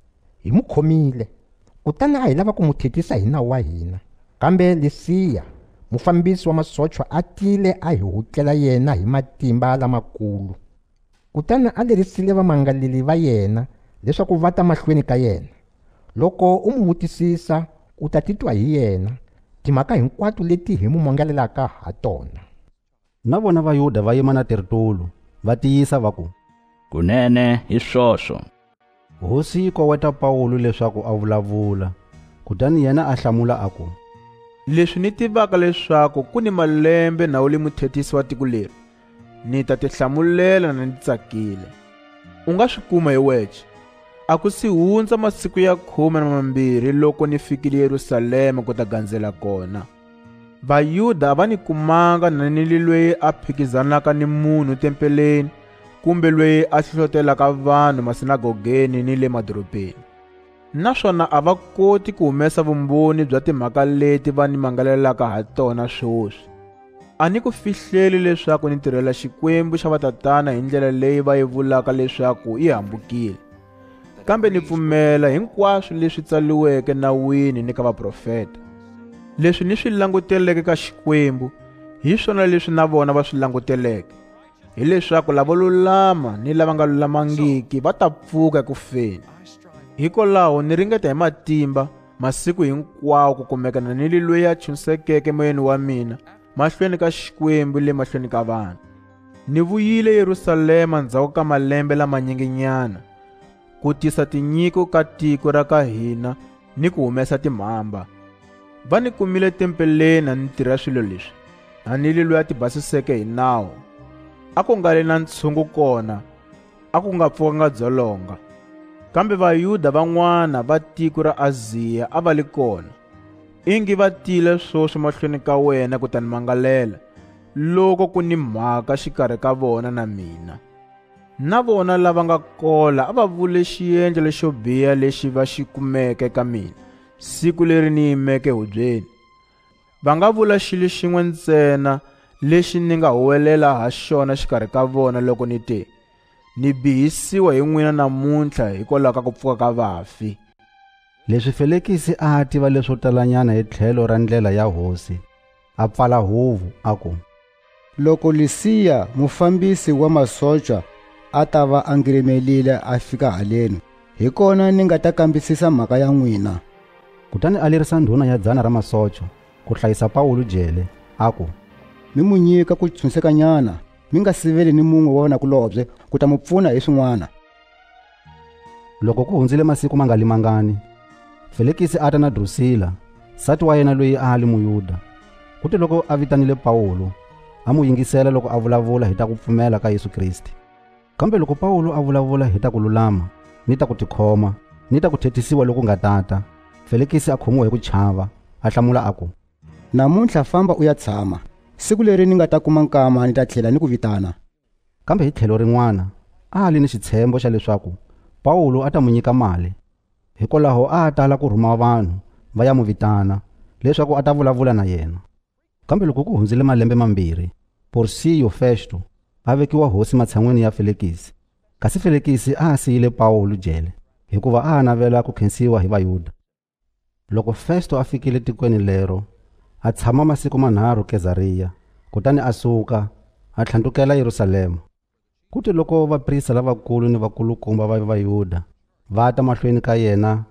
Hi mu khomile kutani a hi lava ku mu thethisa hi nawu wa hina. Kambe Lisiya mufambisi wa masocha a tile a hi hutlela yena hi matimba lamakulu. Kutani a lerisile vamangaleli va yena leswaku va ta mahlweni ka yena. Loko u mu vutisisa u ta titwa hi yena timhaka hinkwato leti hi mu mangalelaka ha tona. Na vona Vayuda va yima na tirtulu va tiyisa va ku kunene hi swoswo. Hosi yi koweta Pawulo leswaku a vulavula. Kutani yena a hlamula a ku leswi ni tivaka leswaku ku ni malembe na u li muthethisi wa tiko leri, ni ta ti hlamulela na ni tsakile. U nga swi kuma hi wexe. A ku si hundza masiku ya 12 loko ni fikile Yerusalema ku ta gandzela kona. Vayuda va ni kumanga na ni loyi a phikizanaka ni munhu tempeleni kumbe loyi a hlohlotelaka vanhu masinagogeni ni le madorobeni. Naswona a va koti ku humesa vumbhoni bya timhaka leti va ni mangalelaka ha tona swoswi. A ni ku fihleli leswaku ni tirhela xikwembu xa vatatana hi ndlela leyi va yi vulaka leswaku i hambukile. Kambe ni pfumela hinkwaswo leswi tsaliweke nawini ni ka vaprofeta. Leswi ni swi languteleke ka xikwembu hi swona leswi na vona va swi languteleke, hi leswaku lava lulama ni lava nga lulamangiki va ta pfuka eku feni. Hikwalaho ni ringeta hi matimba masiku hinkwawo ku kumeka na ni loyi a chusekeke moyeni wa mina mahlweni ka xikwembu le mahlweni ka vanhu. Ni vuyile Yerusalema ndzhaku ka malembe lamanyengenyana ku tisa tinyiko ka tiko ra ka hina ni ku humesa timhamba. Va ni kumile tempeleni na ni tirha swilo leswi, na ni loyi a ti basiseke hi nawu. A ku nga le na ntshungu kona, a ku nga pfukanga dzolonga. Kambe Vayuda van'wana va tiko ra Aziya a va li kona. Ingi va tile swoswo mahlweni ka wena ku ta ni mangalela loko ku ni mhaka xikarhi ka vona na mina. Na vona lava nga kola a va vule xiendlo xo biha lexi va xi kumeke ka mina siku leri ni yimeke hubyeni. Va nga vula xilo xin'we ntsena lexi ni nga huwelela ha xona xikarhi ka vona loko ni te ni bihisiwa hi n'wina namuntlha hikwalaho ka ku pfuka ka vafi. Leswi Felikisi a tiva leswo talanyana hi tlhelo ra ndlela ya hosi, a pfala huvu a ku loko Lisiya mufambisi wa masocha a ta va a ngirimelile a fika haleni, hi kona ni nga ta kambisisa mhaka ya n'wina. Kutani a lerisa ndhuna ya 100 ra masocha ku hlayisa Pawulo jele a ku mi mu nyika ku tshunsekanyana, mi nga siveli ni mun'we wa vanakulobye ku ta mu pfuna hi swin'wana. Loko ku hundzile masiku mangalimangani, Felikisi a ta na Drusila, nsati wa yena loyi a ali Muyuda. Kuti loko a vitanile Pawulo, a mu yingisela loko a vulavula hi ta ku pfumela ka Yesu Kristi. Kambe loko Pawulo a vulavula hi ta ku lulama, ni ta ku tikhoma, ni ta ku thethisiwa loko nga tata, Felikisi a khomiwa hi ku chava, a hlamula a ku namuntlha famba u ya tshama, siku leri ni nga ta kuma nkama ni ta tlhela ni ku vitana. Kambe hi tlhelo rin'wana a ali ni xitshembo xa leswaku Pawulo a ta mu nyika mali. Hikwalaho a tala ku rhuma vanhu va ya mu vitana leswaku a ta vulavula na yena. Kambe loko ku hundzile malembe 2, Porcio Festo a vekiwa hosi matshan'weni ya Felikisi. Kasi Felikisi a siyile Pawulo jele hikuva a navela ku khensiwa hi Vayuda. Loko Festo a fikile tikweni lero, a tshama masiku 3 Kezariya, kutani a suka a tlhandlukela Yerusalema. Kuti loko vaprista lavakulu ni vakulukumba va Vayuda va ta mahlweni ka yena,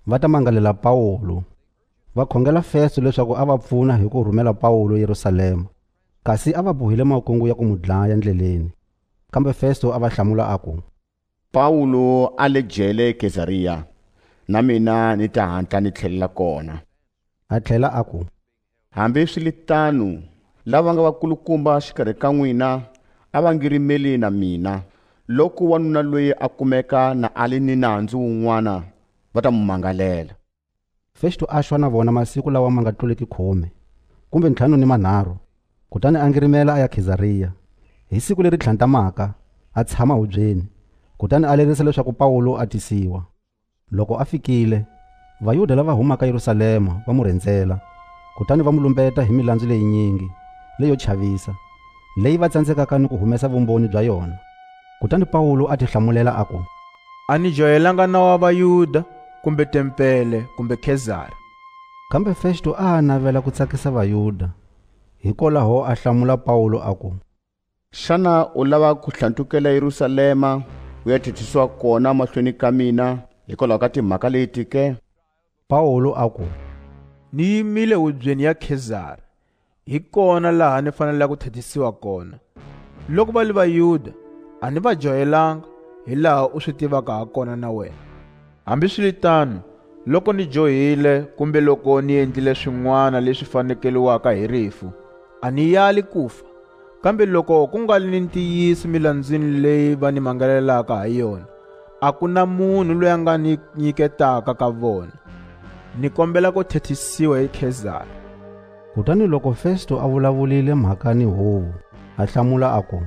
va ta mangalela Pawulo. Va khongela Festo leswaku a va pfuna hi ku rhumela Pawulo Yerusalema, kasi a va bohile makungu ya ku mu dlaya ndleleni. Kambe Festo a va hlamula a ku Pawulo a le jele Kezariya, na mina ni ta hatla ni tlhelela kona. A tlhela a ku hambi swi li tano, lava nga vakulukumba xikarhi ka n'wina a va ngirimeli na mina loko wanuna loyi a kumeka na ali ni nandzu wun'wana va ta mu mangalela. Festo a xwa na vona masiku lawa ma nga tluleki 10 kumbe 5 ni manharhu. kutani a ngirimela a ya Khezariya. Hi siku leri tlhantamaka a tshama hubyeni, kutani a lerisa leswaku Pawulo a tisiwa. Loko a fikile, Vayuda lava humaka Yerusalema va mu rendzela, kutani va mu lumbeta hi milandzu leyi nyingi, leyo chavisa, leyi va tsandzekaka ni ku humesa vumbhoni bya yona. Kutani Pawulo a tihlamulela aku, a ni johelanga nawu wa Vayuda kumbe tempele kumbe Khezari. Kambe Festo a navela ku tsakisa Vayuda, hikwalaho a hlamula Pawulo aku, xana u lava ku hlantukela Yerusalema u ya thithisiwa kona mahlweni ka mina hikwalaho ka timhaka leti ke? Pawulo aku, ni yimile hubyeni ya Khezari, hi kona laha ni fanele ku thithisiwa kona. Loko va li Vayuda a ni va johelanga hi laha u swi tivaka ha kona na wena. Hambiswiritano, loko ni johile kumbe loko ni endlile swin'wana leswi fanekeliwaka hi rifu, a ni yali kufa. Kambe loko ku nga ni ntiyisi milandzweni leyi va ni mangalelaka ha yona, a ku na munhu loyi a nga ni nyiketaka ka vona. Ni kombela ku thethisiwa hi Khezari. Kutani loko Festo a vulavulile mhaka ni hovu, a hlamula aku,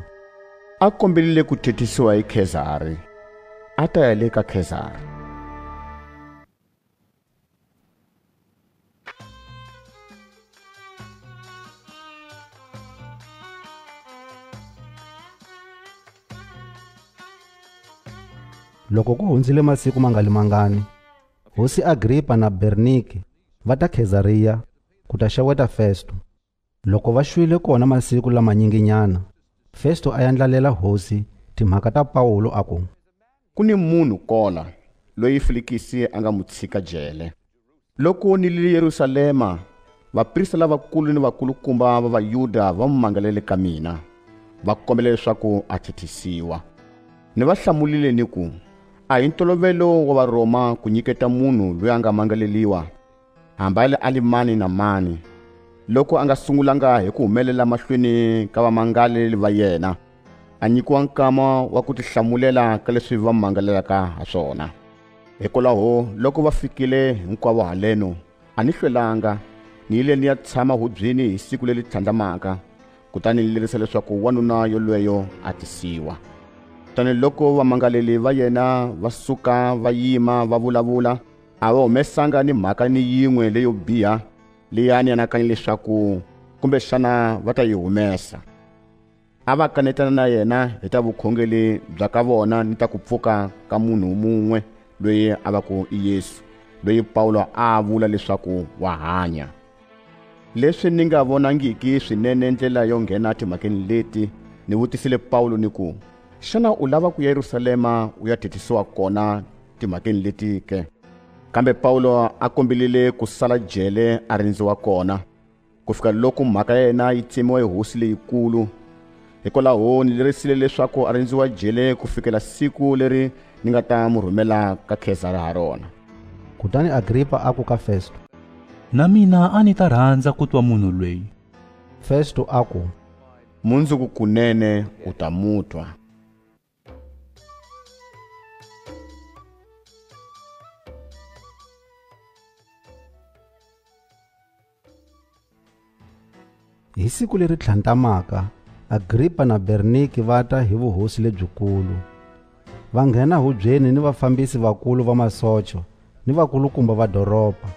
a kombelile ku thethisiwa hi Khezari. A ta ya le ka Khezari. Loko ku hundzile masiku mangalimangani, Hosi Agripa na Bernike va ta Khezariya ku ta xeweta Festo. Loko va xwile kona masiku lamanyinginyana, Festo a yandlalela hosi timhaka ta Pawulo aku, ku ni munhu kola loyi Felikisi a nga mu tshika jele. Loko ni li Yerusalema, vaprista lavakulu ni vakulukumba va Vayuda va mu mangalele ka mina, va kombela leswaku a thithisiwa. Ni va hlamulile ni ku, a hi ntolovelo wa Varoma ku nyiketa munhu loyi a nga mangaleliwa, hambale ali mani na mani, loko a nga sungulanga hi ku humelela mahlweni ka vamangaleli va yena, a nyikiwa nkama wa ku tihlamulela ka leswi va mangalelaka ha swona. Hikwalaho loko va fikile hinkwavo haleno, a ni hlwelanga, ni yile ni ya tshama hubyeni hi siku leri tlhandlamaka, kutani ni lerisa leswaku wanuna yolweyo a tisiwa. Tani loko vamangaleli va yena va suka va yima va vulavula, a va humesanga ni mhaka ni yin'we leyo biha leyi a ni anakanyi leswaku kumbe xana va ta yi humesa. A va kanetana na yena hi ta vukhongeli bya ka vona ni ta ku pfuka ka munhu mumwe loyi a va ku i Yesu, loyi Pawulo a vula leswaku wa hanya. Leswi ni nga vonangiki swinene ndlela yo nghena timhakeni leti, ni vutisile Pawulo ni ku, xana u lava ku ya Yerusalema u ya thithisiwa kona timhakeni leti ke? Kambe Pawulo a kombelile ku sala jele a rindziwa kona, ku fika loko mhaka yena yi tsemiwa hi hosi leyikulu. Hikwalaho ni lerisile leswaku a rindziwa jele ku fikela siku leri ni nga ta mu rhumela ka Khezari ha rona. Kutani Agripa aku ka Festo, na mina a ni ta rhandza ku twa munhu loyi. Festo aku, mundzuku kunene u ta mutwa. Hi siku leri tlhantamaka, Agripa na Bernike va ta hi vuhosi lebyikulu. Va nghena hubyeni ni vafambisi vakulu va masocho ni vakulukumba va doropa.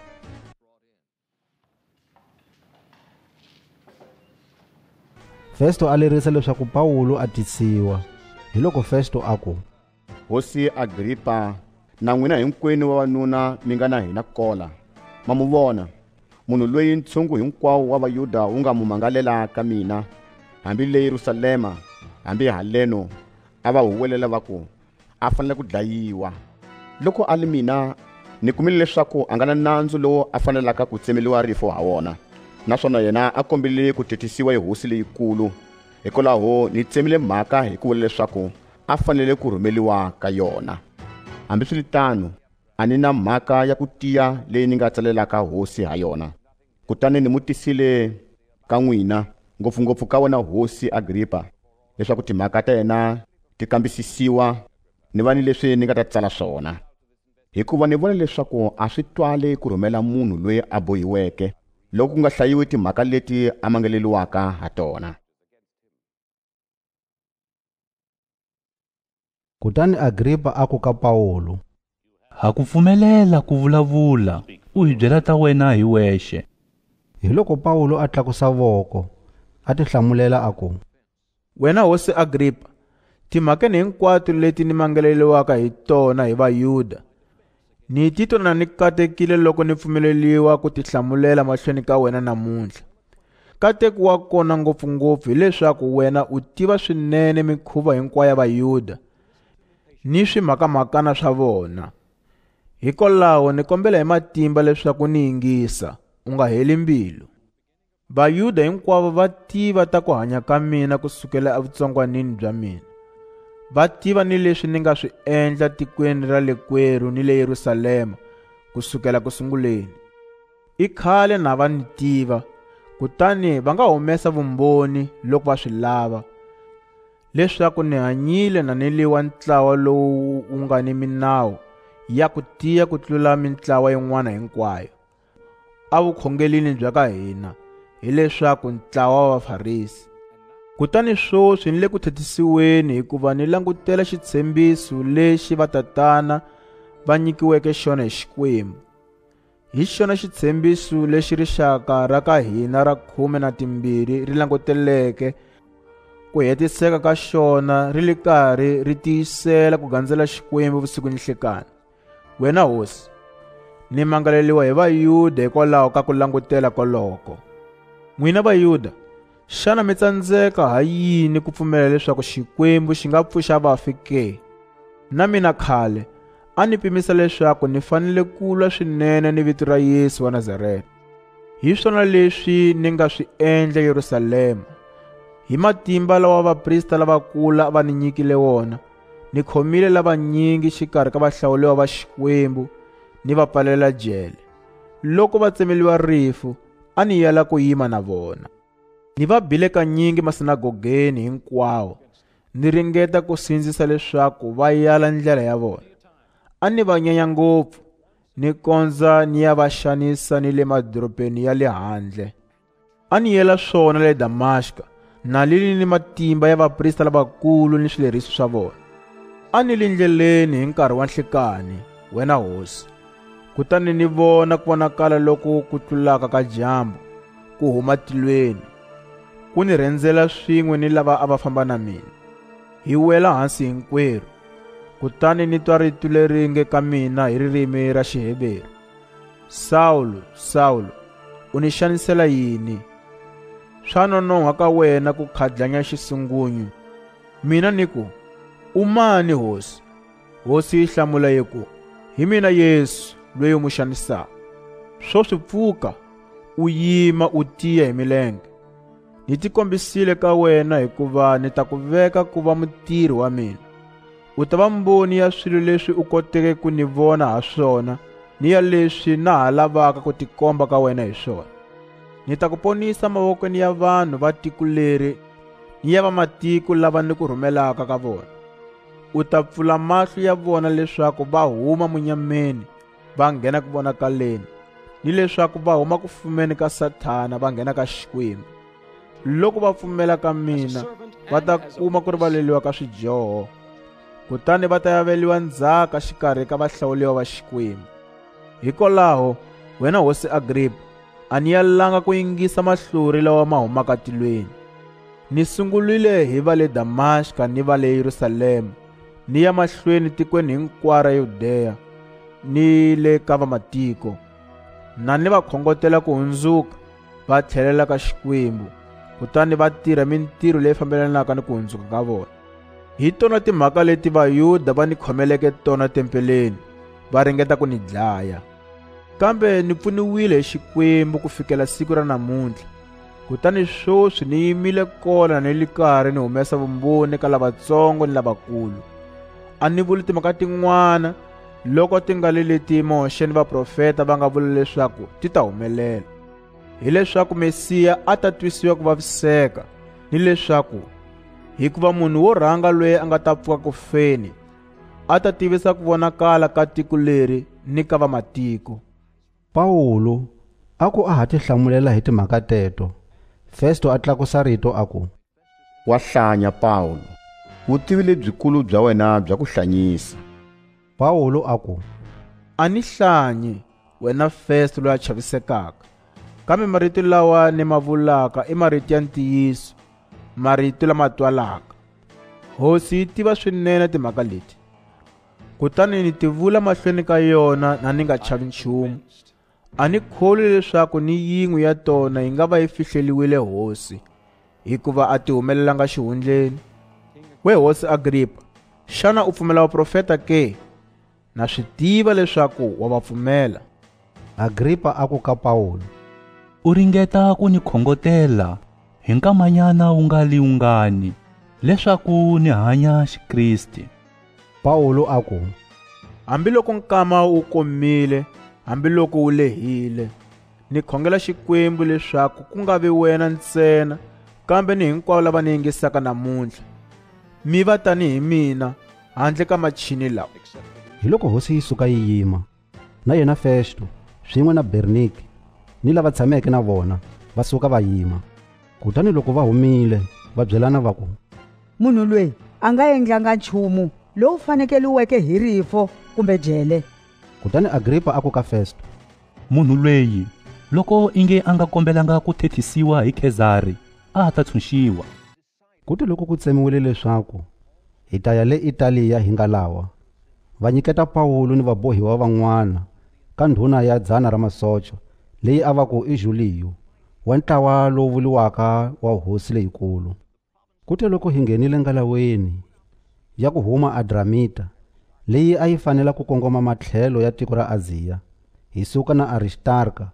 Festo a lerisa leswaku Pawulo a tisiwa. Hi loko Festo aku, Hosi Agripa na n'wina hinkwenu vavanuna mi nga na hina kola, ma mu vona munhu loyi ntshungu hinkwawo wa Vayuda wu nga mu mangalela ka mina, hambi le Yerusalema, hambi haleno, a va huwelela va ku a fanele ku dlayiwa. Loko a li mina, ni kumile leswaku a nga na nandzu lowu a fanelaka ku tsemeliwa rifo ha wona, naswona yena a kombelile ku thithisiwa hi hosi leyikulu. Hikwalaho ni tsemile mhaka hi ku vula leswaku a fanele ku rhumeliwa ka yona. Hambiswiritano, a ni na mhaka ya ku tiya leyi ni nga tsalelaka hosi ha yona. Kutani ni mutisile ka n'wina, ngopfungopfu ka wena Hosi Agripa, leswaku timhaka ta yena ti kambisisiwa ni va ni leswi ni nga ta tsala swona. Hikuva ni vona leswaku a swi twali ku rhumela munhu loyi a bohiweke, loko ku nga hlayiwi timhaka leti a mangaleliwaka ha tona. Kutani Agripa a ku ka Pawulo, ha ku pfumelela ku vulavula u hi byela ta wena hi wexe. Hi loko Pawulo a tlakusa voko a ti hlamulela a ku, wena hosi Agripa, timhakeni hinkwato leti ni mangaleliwaka hi tona hi Vayuda, ni titwa na ni katekile loko ni pfumeleliwa ku ti hlamulela mahlweni ka wena namuntlha. Kateko wa kona ngopfungopfu hileswaku wena u tiva swinene mikhuva hinkwayo ya Vayuda ni swimhakamakana swa vona. Hikwalaho ni kombela hi matimba leswaku ni yingisa, u nga heli mbilu. Vayuda hinkwavo va tiva ta ku hanya ka mina kusukela evutsongwanini bya mina. Va tiva ni leswi ni nga swi endla tikweni ra le kwerhu ni le Yerusalema kusukela kusunguleni. I khale na va ni tiva, kutani va nga humesa vumbhoni loko va swi lava, leswaku ni hanyile na niliwa ntlawa lowu wu nga ni minawu ya ku tiya ku tlula mintlawa yin'wana hinkwayo evukhongelini bya ka hina, hileswaku ntlawa wa Vafarisi. Kutani swoswi ni le ku thetisiweni hikuva ni langutela xitshembiso lexi vatatana va nyikiweke xona hi Xikwembu. Hi xona xitshembiso lexi rixaka ra ka hina ra 12 ri languteleke ku hetiseka ka xona ri li karhi ri tiyisela ku gandzela Xikwembu vusiku ni nhlekani. Wena hosi, ni mangaleliwa hi Vayuda hikwalaho ka ku langutela koloko. N'wina Vayuda, xana mi tsandzeka ha yini ku pfumela leswaku Xikwembu xi nga pfuxa vafi ke? Na mina khale a ni pimisa leswaku ni fanele ku lwa swinene ni vito ra Yesu wa Nazareta. Hi swona leswi ni nga swi endla Yerusalema. Hi matimba lawa vaprista lavakulu va ni nyikile wona, ni khomile lavanyingi xikarhi ka vahlawuliwa va Xikwembu ni va palela jele. Loko va tsemeliwa rifu, a ni yela ku yima na vona. Ni va bile kanyingi masinagogeni hinkwawo, ni ringeta ku sindzisa leswaku va yala ndlela ya vona. A ni va nyenya ngopfu, ni kondza ni ya va xanisa ni le madorobeni ya le handle. A ni yela swona le Damashka, na lili ni matimba ya vaprista lavakulu ni swileriso swa vona. A ni le ndleleni hi nkarhi wa nhlekani, wena hosi, kutani ni vona ku vonakala loko ku tlulaka ka dyambu ku huma tilweni, ku ni rhendzela swin'we ni lava a va famba na mina. Hi wela hansi hinkwerhu, kutani ni twa rito leri nge ka mina hi ririmi ra Xihebheru, Saulo, Saulo, u ni xanisela yini? Swa nonoha ka wena ku khadlanya xisungunyu. Mina ni ku, u mani hosi? Hosi yi hlamula yi ku, hi mina Yesu loyi u mu xanisaka. Swo swi pfuka, u yima u tiya hi milenge. Ni tikombisile ka wena hikuva ni ta ku veka ku va mutirhi wa mina. U ta va mbhoni ya swilo leswi u koteke ku ni vona ha swona ni ya leswi na ha lavaka ku tikomba ka wena hi swona. Ni ta ku ponisa mavokweni ya vanhu va tiko leri ni ya va matiko lava ni ku rhumelaka ka vona. U ta pfula mahlo ya vona leswaku va huma munyameni va nghena ku vonakaleni, ni leswaku va huma ku fumeni ka Sathana va nghena ka Xikwembu. Loko va pfumela ka mina, va ta kuma ku rivaleliwa ka swidyoho, kutani va ta yaveliwa ndzhaka xikarhi ka vahlawuliwa va Xikwembu. Hikwalaho, wena hosi Agripa, a ni yalanga ku yingisa mahlori lawa ma humaka tilweni. Ni sungulile hi va le Damashka ni va le Yerusalema, ni ya mahlweni tikweni hinkwaro ra Yudeya ni le ka vamatiko, na ni va khongotela ku hundzuka va tlhelela ka Xikwembu, kutani va tirha mintirho leyi fambelanaka ni ku hundzuka ka vona. Hi tona timhaka leti Vayuda va ni khomeleke tona tempeleni, va ringeta ku ni dlaya. Kambe ni pfuniwile hi Xikwembu ku fikela siku ra namuntlha, kutani swoswi ni yimile kona ni li karhi ni humesa vumbhoni ka lavatsongo ni lavakulu. A ni vuli timhaka tin'wana loko ti nga leti Moxe ni vaprofeta va nga vula leswaku ti ta humelela, hileswaku Mesiya a ta twisiwa ku vaviseka, ni leswaku hikuva munhu wo rhanga loyi a nga ta pfuka ku feni a ta tivisa ku vonakala ka tiko leri ni ka vamatiko. Pawulo A ku a ha ti hlamulela hi timhaka teto, Festo a tlakusa rito a ku, wa hlanya Paulo, vutivi lebyikulu bya wena bya ku hlanyisa. Paulo a ku, a ni hlanyi wena Festo loyi a chavisekaka, kambe marito lawa ni ma vulaka i marito ya ntiyiso, marito lama twalaka. Hosi yi tiva swinene timhaka leti, kutani ni ti vula mahlweni ka yona na ni nga chavi nchumu. A ni kholi leswaku ni yin'we ya tona yi nga va yi fihleliwile hosi, hikuva a ti humelelanga xihundleni. We hosi Agripa, xana u pfumela vaprofeta ke? Na swi tiva leswaku wa va pfumela. Agripa a ku ka Paulo, u ringeta ku ni khongotela hi nkamanyana wu nga liwungani leswaku ni hanya Xikriste. Paulo a ku, hambiloko nkama wu komile, hambiloko wu lehile, ni khongela Xikwembu leswaku ku nga vi wena ntsena, kambe ni hinkwavo lava ni yingisaka namuntlha, mi va tanihi mina handle ka machini lawa. Hi loko hosi yi suka yi yima, na yena Festo swin'we na Bernike ni lava tshameke na vona va suka va yima. Kutani loko va humile va byelana va ku, munhu loyi a nga endlanga nchumu lowu fanekeliweke hi rifo kumbe jele. Kutani Agripa a ku ka Festo, munhu loyi loko inge a nga kombelanga ku thethisiwa hi Kezari a ta tshunxiwa. Kuti loko ku tsemiwile leswaku hi ta ya le Italiya hi nga lawa, va nyiketa Paulo ni vabohiwa van'wana ka ndhuna ya 100 ra masocha leyi a va ku i Juliyo, wa ntlawa lowu vuliwaka wa hosi leyikulu. Kuti loko hi nghenile ngalaweni ya ku huma Adramita, leyi a yi fanela ku kongoma matlhelo ya tiko ra Aziya, hi suka na Aristarka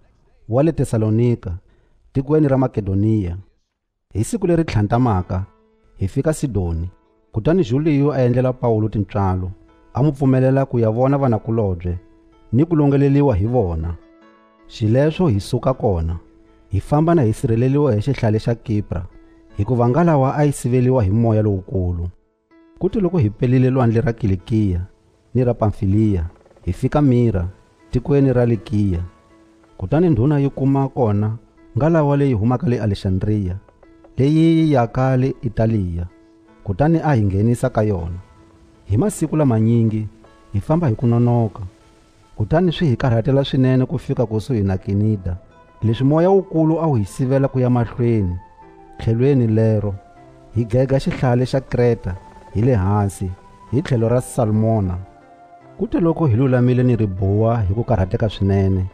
wa le Tesalonika tikweni ra Makedoniya. Hi siku leri tlhantamaka hi fika Sidoni. Kutani Juliyo a endlela Paulo tintswalo, a mu pfumelela ku ya vona vanakulobye ni ku longeleliwa hi vona. Xileswo hi suka kona hi famba na hi sirheleliwa hi xihlale xa Kipra, hikuva ngalawa a yi siveliwa hi moya lowukulu. Kuti loko hi pelile lwandle ra Kilikiya ni ra Pamfiliya, hi fika Mira tikweni ra Likiya. Kutani ndhuna yi kuma kona ngalawa leyi humaka le Alexandriya, leyi yaka le Italiya. Kutani a hi nghenisa ka yona. Hi masiku lamanyingi hi famba hi ku nonoka. Kutani swi hi karhatela swinene ku fika kusuhi na Kinida, leswi moya wukulu a wu hi sivela ku ya mahlweni. Tlhelweni lero hi gega xihlale xa Kreta hi le hansi hi tlhelo ra Salmona. Kuti loko hi lulamile ni ribuwa hi ku karhateka swinene,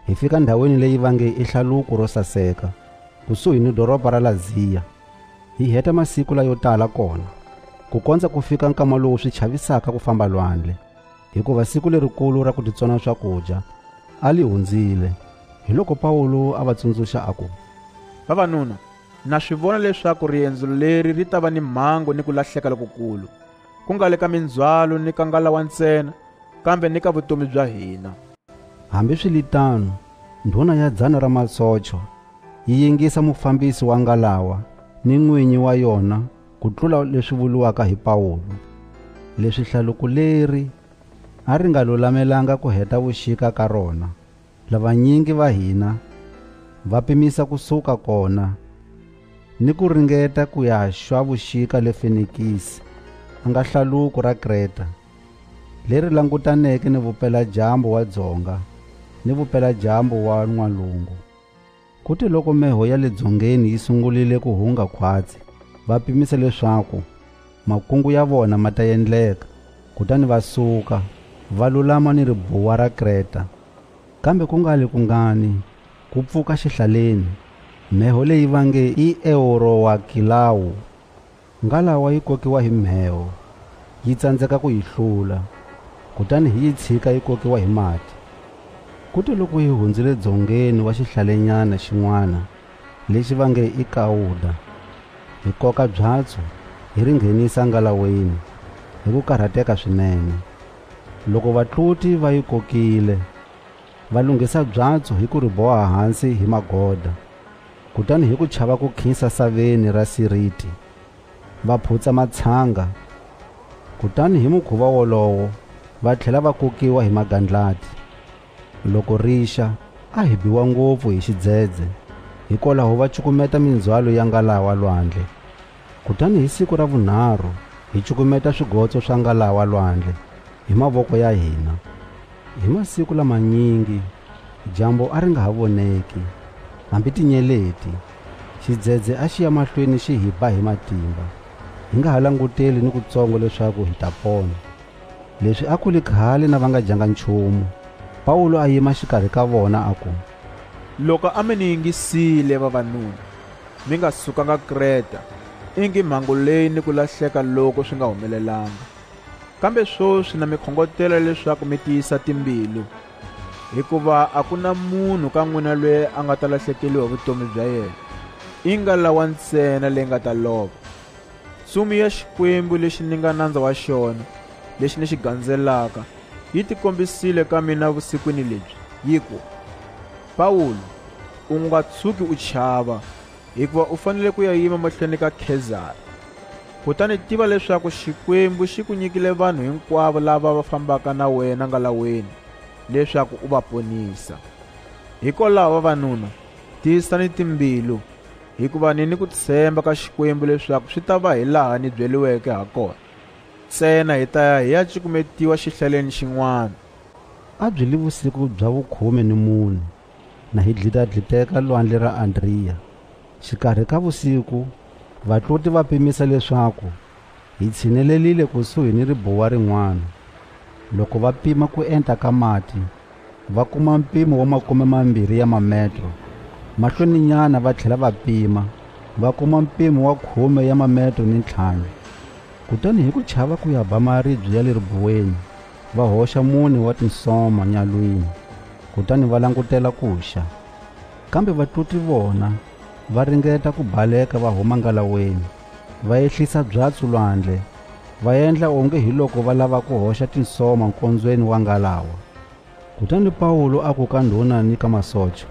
hi fika ndhawini leyi va nge i hlaluko ro saseka kusuhi ni doroba ra Laziya. Hi heta masiku la yo tala kona, ku kondza ku fika nkama lowu swi chavisaka ku famba lwandle, hikuva siku lerikulu ra ku titsona swakudya a li hundzile. Hi loko Paulo a va tsundzuxa a ku, vavanuna, na swi vona leswaku riendzo leri ri ta va ni mhangu ni ku lahleka lokukulu, ku nga le ka mindzwalo ni ka ngalawa ntsena, kambe ni ka vutomi bya hina. Hambi swilitano, ndhuna ya 100 ra masocha yi yingisa mufambisi wa ngalawa ni n'winyi wa yona ku tlula leswi vuliwaka hi Paulo. Leswi hlaluko leri a ri nga lulamelanga ku heta vuxika ka rona. Lavanyingi va hina va pimisa kusuka kona ni ku ringeta ku ya xwa vuxika le Fenikisi, a nga hlaluko ra Kreta, leri langutaneke ni vupela dyambu wa dzonga ni vupela dyambu wa n'walungu. Kuti loko meho ya le dzongeni yi sungulile ku hunga khwatsi, va pimisa leswaku makungu ya vona ma ta endleka. Kutani va suka va lulama ni ribuwa ra Kreta. Kambe ku nga le kungani ku pfuka xihlaleni meho leyi va nge i Eurowakilawu. Ngalawa yi kokiwa hi mheho, yi tsandzeka ku yi hlula, kutani hi yi tshika yi kokiwa hi mati. Kuti loko hi hundzile dzongeni wa xihlalenyana xin'wana lexi va nge i Kauda, hi koka byatso hi ri nghenisa ngalaweni hi ku karhateka swinene. Loko vatluti va yi kokile, va lunghisa byatso hi ku ri boha hansi hi magoda. Kutani hi ku chava ku khisa saveni ra Siriti, va phutsa matshanga. Kutani hi mukhuva wolowo va tlhela va kokiwa hi magandlati. Loko rixa a hi biwa ngopfu hi xidzedze, hikwalaho va cukumeta mindzhwalo ya ngalawa wa lwandle. Kutani hi siku ra vunharhu hi cukumeta swigotso swa ngalawa wa lwandle hi mavoko ya hina. Hi masiku lamanyingi dyambu a ri nga ha voneki, hambi tinyeleti. Xidzedze a xi ya mahlweni xi hi ba hi matimba, hi nga ha languteli ni kutsongo leswaku hi ta pona. Leswi a ku li khale na va nga dyanga nchumu. Pawulo a yima xikarhi ka vona a ku, loko a mi ni yingisile vavanuna, mi nga sukanga Kreta, ingi mhangu leyi ni ku lahleka loko swi nga humelelanga. Kambe swoswi na mi khongotela leswaku mi tiyisa timbilu, hikuva a ku na munhu ka n'wina loyi a nga ta lahlekeliwa vutomi bya yena, i nga lawa ntsena leyi nga ta lova. Ntsumi ya Xikwembu lexi ni nga nandza wa xona, lexi ni xi gandzelaka, yi tikombisile ka mina vusikwini lebyi, yi ku, Pawulo, u nga tshuki u chava, hikuva u fanele ku ya yima mahlweni ka Khezari. Kutani tiva leswaku Xikwembu xi ku nyikile vanhu hinkwavo lava va fambaka na wena ngalaweni, leswaku u va ponisa. Hikwalaho vavanuna, tiyisani timbilu, hikuva ni ku tshemba ka Xikwembu leswaku swi ta va hi laha ni byeliweke ha kona. Ntsena hi ta ya hi ya cukumetiwa xihlaleni xin'wana. A byi li vusiku bya 14 na hi dlitadliteka lwandle ra Adriya. Xikarhi ka vusiku vatloti va pimisa leswaku hi tshinelelile kusuhi ni ribuwa rin'wana. Loko va pima ku enta ka mati, va kuma mpimo wa 20 ya mametro. Mahlweni nyana va tlhela va pima, va kuma mpimo wa 10 ya mametro ni 5. Kutani hi ku chava ku ya ba maribye ya le ribuweni, va hoxa mune wa tinsoma nyalwini, kutani va langutela ku xa. Kambe vatloti vona va ringeta ku baleka va huma ngalaweni, va ehlisa byatsu lwandle, va endla onge hi loko va lava ku hoxa tinsoma nkondzweni wa ngalawa. Kutani Pawulo a ku ka ndhuna ni ka masocha,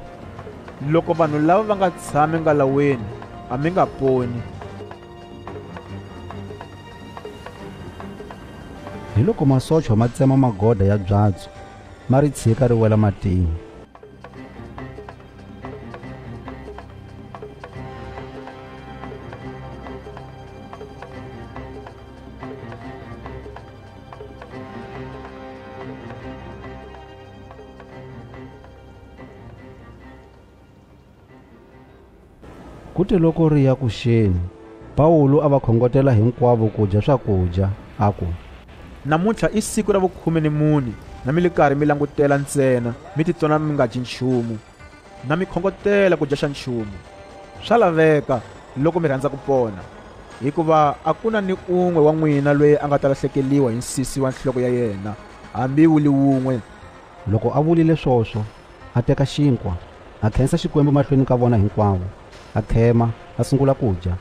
loko vanhu lava va nga tshami ngalaweni a mi nga poni. Hi loko masocha ma tsema magoda ya byatsu, ma ri tshika ri wela matini. Kute loko ri ya kuxeni, Pawulo a va khongotela hinkwavo ku dya swakudya, a ku, namuntlha i siku ra 14 na mi li karhi mi langutela ntsena, mi titsona mi nga dyi nchumu, na mi khongotela ku dya xa nchumu. Swa laveka loko mi rhandza ku pona, hikuva a ku na ni un'we wa n'wina loyi a nga ta lahlekeliwa hi nsisi wa nhloko ya yena, hambi wuli wun'we. Loko a vulile swoswo, a teka xinkwa, a khensa Xikwembu mahlweni ka vona hinkwavo, a khema, a sungula ku dya.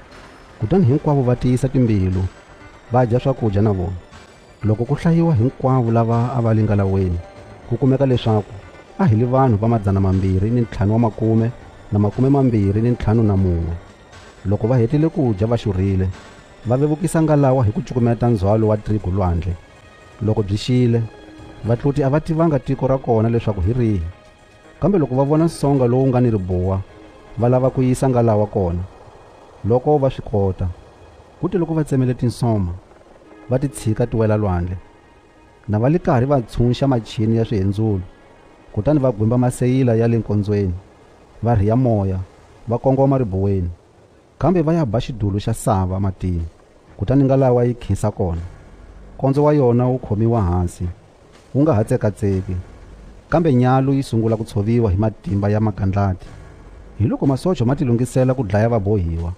Kutani hinkwavo va tiyisa timbilu, va dya swakudya na vona. Loko ku hlayiwa hinkwavo lava a va li ngalaweni, ku kumeka leswaku a hi li vanhu va 250 na 21. Loko va hetile ku dya va xurhile, va vevukisa ngalawa hi ku cukumeta ndzhwalo wa trigu lwandle. Loko byi xile, vatloti a va tivanga tiko ra kona leswaku hi rihi. Kambe loko va vona nsonga lowu nga ni ribuwa, va lava ku yisa ngalawa kona. Loko va swi kota, kuti loko va tsemele tinsoma, va ti tshika ti wela lwandle. Na va li karhi va tshunxa machini ya swihendzulu, kutani va gwimba maseyila ya le nkondzweni, va riya moya, va kongoma ribuweni. Kambe va ya ba xidulu xa sava matini, kutani ngalawa yi khisa kona. Kondzo wa yona wu khomiwa hansi, wu nga ha tsekatseki, kambe nyalo yi sungula ku tshoviwa hi matimba ya makandlati. Hi loko masocha ma tilungisela ku dlaya vabohiwa,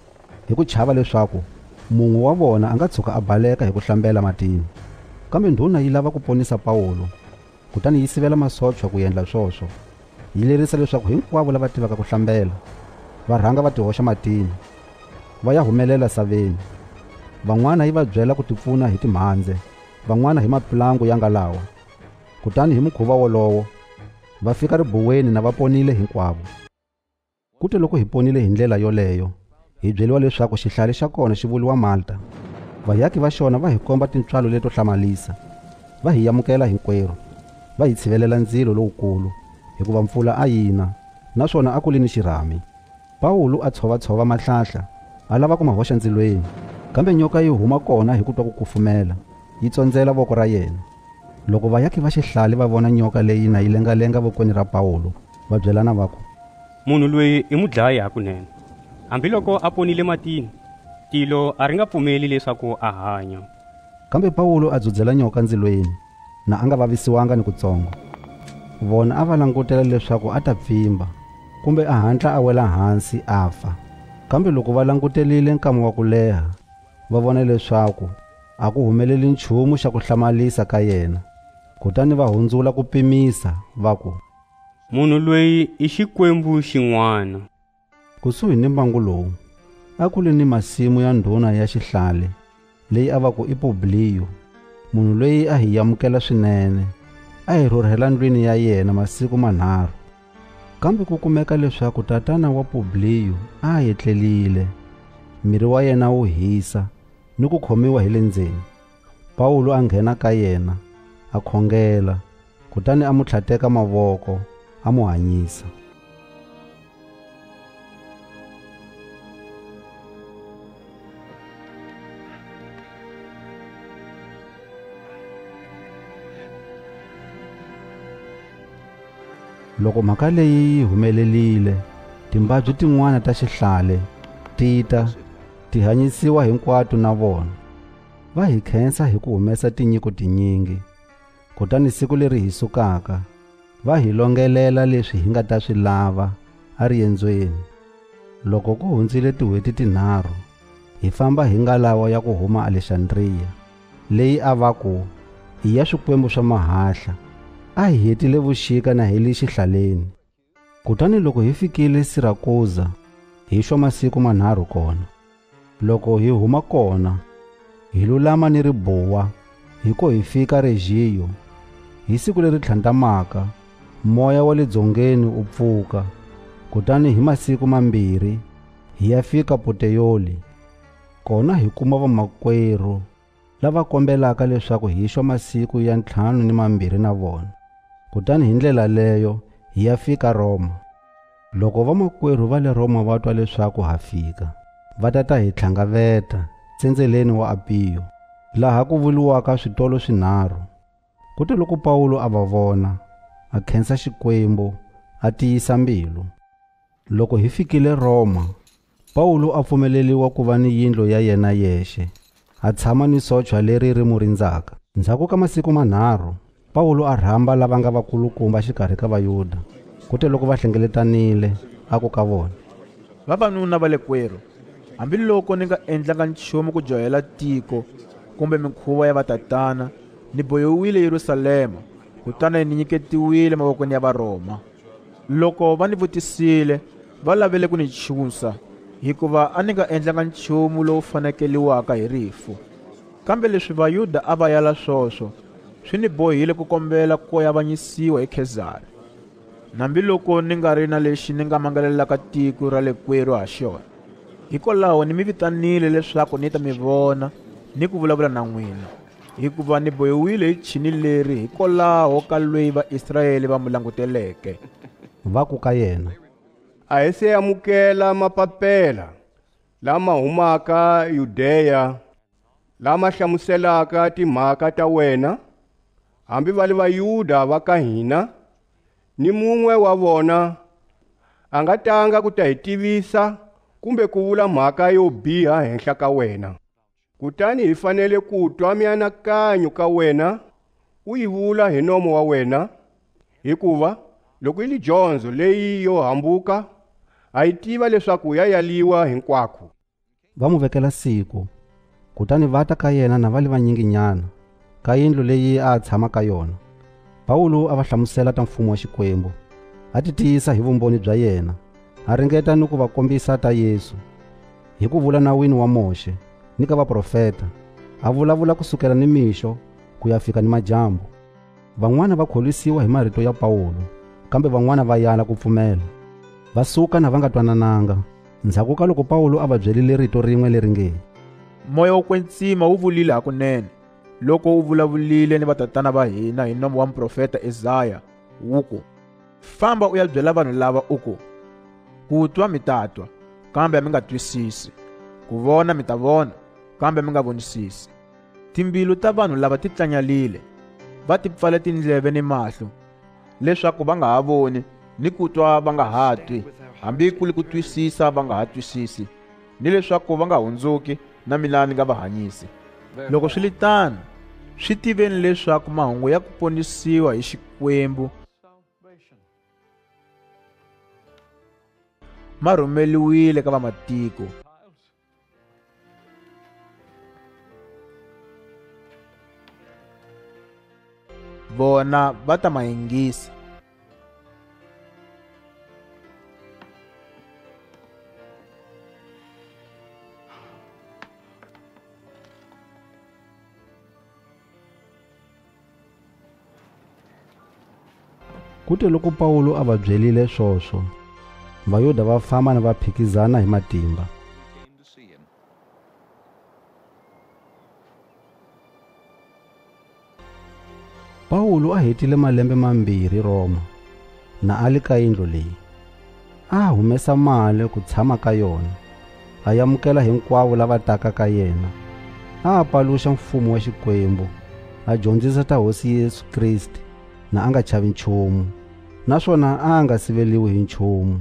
hi ku chava leswaku mun'we wa vona a nga tshuka a baleka hi ku hlambela matini. Kambe ndhuna yi lava ku ponisa Pawulo, kutani yi sivela masocha ku endla swoswo. Yi lerisa leswaku hinkwavo lava tivaka ku hlambela va rhanga va ti hoxa matini, va ya humelela saveni. Van'wana yi va byela ku tipfuna hi timhandze, van'wana hi mapulangu ya ngalawa. Kutani hi mukhuva wolowo, va fika ribuweni na va ponile hinkwavo. Kute loko hi ponile hi ndlela yoleyo, hi byeliwa leswaku xihlale xa kona xi vuliwa Malta. Vayaki va xona va hi komba tintswalo leto hlamalisa, va hi yamukela hinkwerhu, va hi tshivelela ndzilo lowukulu, hikuva mpfula a yina naswona a kuli ni xirhami. Pawulo a tshovatshova mahlahla a lava ku ma hoxa ndzilweni, kambe nyoka yi huma kona hi ku twa ku kufumela yi tsondzela voko ra yena. Loko vayaki va xihlale va vona nyoka leyi na yi lengalenga vokweni ra Pawulo, va byelana va ku, munhu loyi i mudlayi hakunene. Hambiloko a ponile matini, tilo a ri nga pfumeli leswaku a hanya. Kambe Pawulo a dzudzela nyoka ndzilweni na a nga vavisiwanga ni kutsongo. Vona a va langutela leswaku a ta pfimba kumbe a hantla a wela hansi a fa. Kambe loko va langutelile nkama wa ku leha, va vona leswaku a ku humeleli nchumu xa ku hlamalisa ka yena. Kutani va hundzula ku pimisa va ku, munhu loyi i xikwembu xin'wana. Kusuhi ni mbangu lowu a ku li ni masimu ya ndhuna ya xihlale leyi a va ku i Publiyo, munhu loyi a hi yamukela swinene, a hi rhurhela ndlwini ya yena masiku manharhu. Kambe ku kumeka leswaku tatana wa Publiyo a yetlelile, miri wa yena wu hisa ni ku khomiwa hi le ndzeni. Pawulo a nghena ka yena, a khongela, kutani a mu tlhateka mavoko, a mu hanyisa. Loko mhaka leyi yi humelelile, timbabyi tin'wana ta xihlale ti hanyisiwa hinkwato na vona. Va hi khensa hi ku humesa tinyiko tinyingi. Kutani siku leri hi sukaka, va hi longelela leswi hi nga ta swi lava a riendzweni. Loko ku hundzile tin'hweti tinharhu, hi famba hi ngalawa ya ku huma Alexandriya, leyi a va ku i ya swikwembu swa mahahla. A hi hetile vuxika na hi le xihlaleni. Kutani loko hi fikile Sirakuza, hi xwa masiku manharhu kona. Loko hi huma kona, hi lulama ni ribuwa, hi ko hi fika Regiyo. Hi siku leri tlhandlamaka, moya wa le dzongeni u pfuka. Kutani hi masiku mambirhi, hi ya fika Puteyoli. Kona hi kuma vamakwerhu lava kombelaka leswaku hi xwa masiku ya 52 na vona. Kutani hi ndlela leyo hi ya fika Roma. Loko vamakwerhu va le Roma va twa leswaku ha fika, va ta hi tlhangaveta tsendzeleni wa Apiyo, laha ku vuliwaka switolo swinharhu. Kuti loko Pawulo a va vona, a khensa xikwembu, a tiyisa mbilu. Loko hi fikile Roma, Pawulo a pfumeleliwa ku va ni yindlu ya yena yexe, a tshama ni socha leri ri mu rindzaka. Ndzhaku ka masiku manharhu, Pawulo a rhamba lava nga vakulukumba xikarhi ka Vayuda. Kuti loko va hlengeletanile, a ku ka vona, vavanuna va le kwerhu, hambiloko ni nga endlanga nchumu ku johela tiko kumbe mikhuva ya vatatana, ni bohiwile Yerusalema, kutani ni nyiketiwile mavokweni ya Varoma. Loko va ni vutisile, va lavele ku ni chusa, hikuva a ni nga endlanga nchumu lowu fanekeliwaka hi rifu. Kambe leswi Vayuda a va yala swoswo, swi ni bohile ku kombela ku yavanyisiwa hi Khezari. Nambiloko ni nga ri na lexi ni nga mangalelaka tiko ra le kwerhu ha xona, hikwalaho ni mi vitanile leswaku ni ta mi vona ni ku vulavula na n'wina, hikuva ni bohiwile hi chini leri hikwalaho ka lweyi Vaisrayele va mu languteleke. Va ku ka yena, a hi se amukela mapapela lama humaka Yudeya, lama hlamuselaka timhaka ta wena, hambi va le Vayuda va ka hina, ni mun'we wa vona a nga tanga ku ta hi tivisa kumbe ku vula mhaka yo biha henhla ka wena. Kutani hi fanele ku twa mianakanyo ka wena u yi vula hi nomo wa wena, hikuva loko yi li dyondzo leyi yo hambuka, a yi tiva leswaku ya yaliwa hinkwako. Va mu vekela siku, kutani va ta ka yena na va le vanyinginyana ka yindlu leyi a tshama ka yona. Pawulo a va hlamusela ta mfumo wa xikwembu, a ti tiyisa hi vumbhoni bya yena, a ringeta ni ku va kombisa ta Yesu hi ku vula nawini wa Moxe ni ka vaprofeta. A vulavula kusukela ni mixo ku ya fika ni madyambu. Van'wana va kholisiwa hi marito ya Pawulo, kambe van'wana va yala ku pfumela. Va suka na va nga twanananga, ndzhaku ka loko Pawulo a va byelile rito rin'we leri nge, moya wo kwetsima wu vulile hakunene loko wu vulavulile ni vatatana va hina hi nomo wa muprofeta Isaya wu ku, Famba u ya byela vanhu lava u ku twa mi ta twa, kambe mi nga twisisi, ku vona mi ta vona, kambe mi nga vonisisi. Timbilu ta vanhu lava ti tlanyalile, va ti pfale tindleve ni mahlo, leswaku va nga ha voni, ni ku twa va nga ha twi, hambi ku li ku twisisa va nga ha twisisi, ni leswaku va nga hundzuki na mina ni nga va hanyisi. Loko swi li tano, swi tiveni leswaku mahungu ya ku ponisiwa hi Xikwembu ma rhumeliwile ka vamatiko. Vona va ta ma yingisa. Kute loko Pawulo a va byelile swoswo, Vayuda va famba na va phikizana hi matimba. Pawulo a hetile malembe mambirhi Roma, na ali ka yindlu leyi. A humesa mali ku tshama ka yona, a yamukela hinkwavo lava taka ka yena. A paluxa mfumo wa Xikwembu, a dyondzisa ta Hosi Yesu Kriste, na a nga chavi nchumu, naswona a nga siveliwi hi nchumu.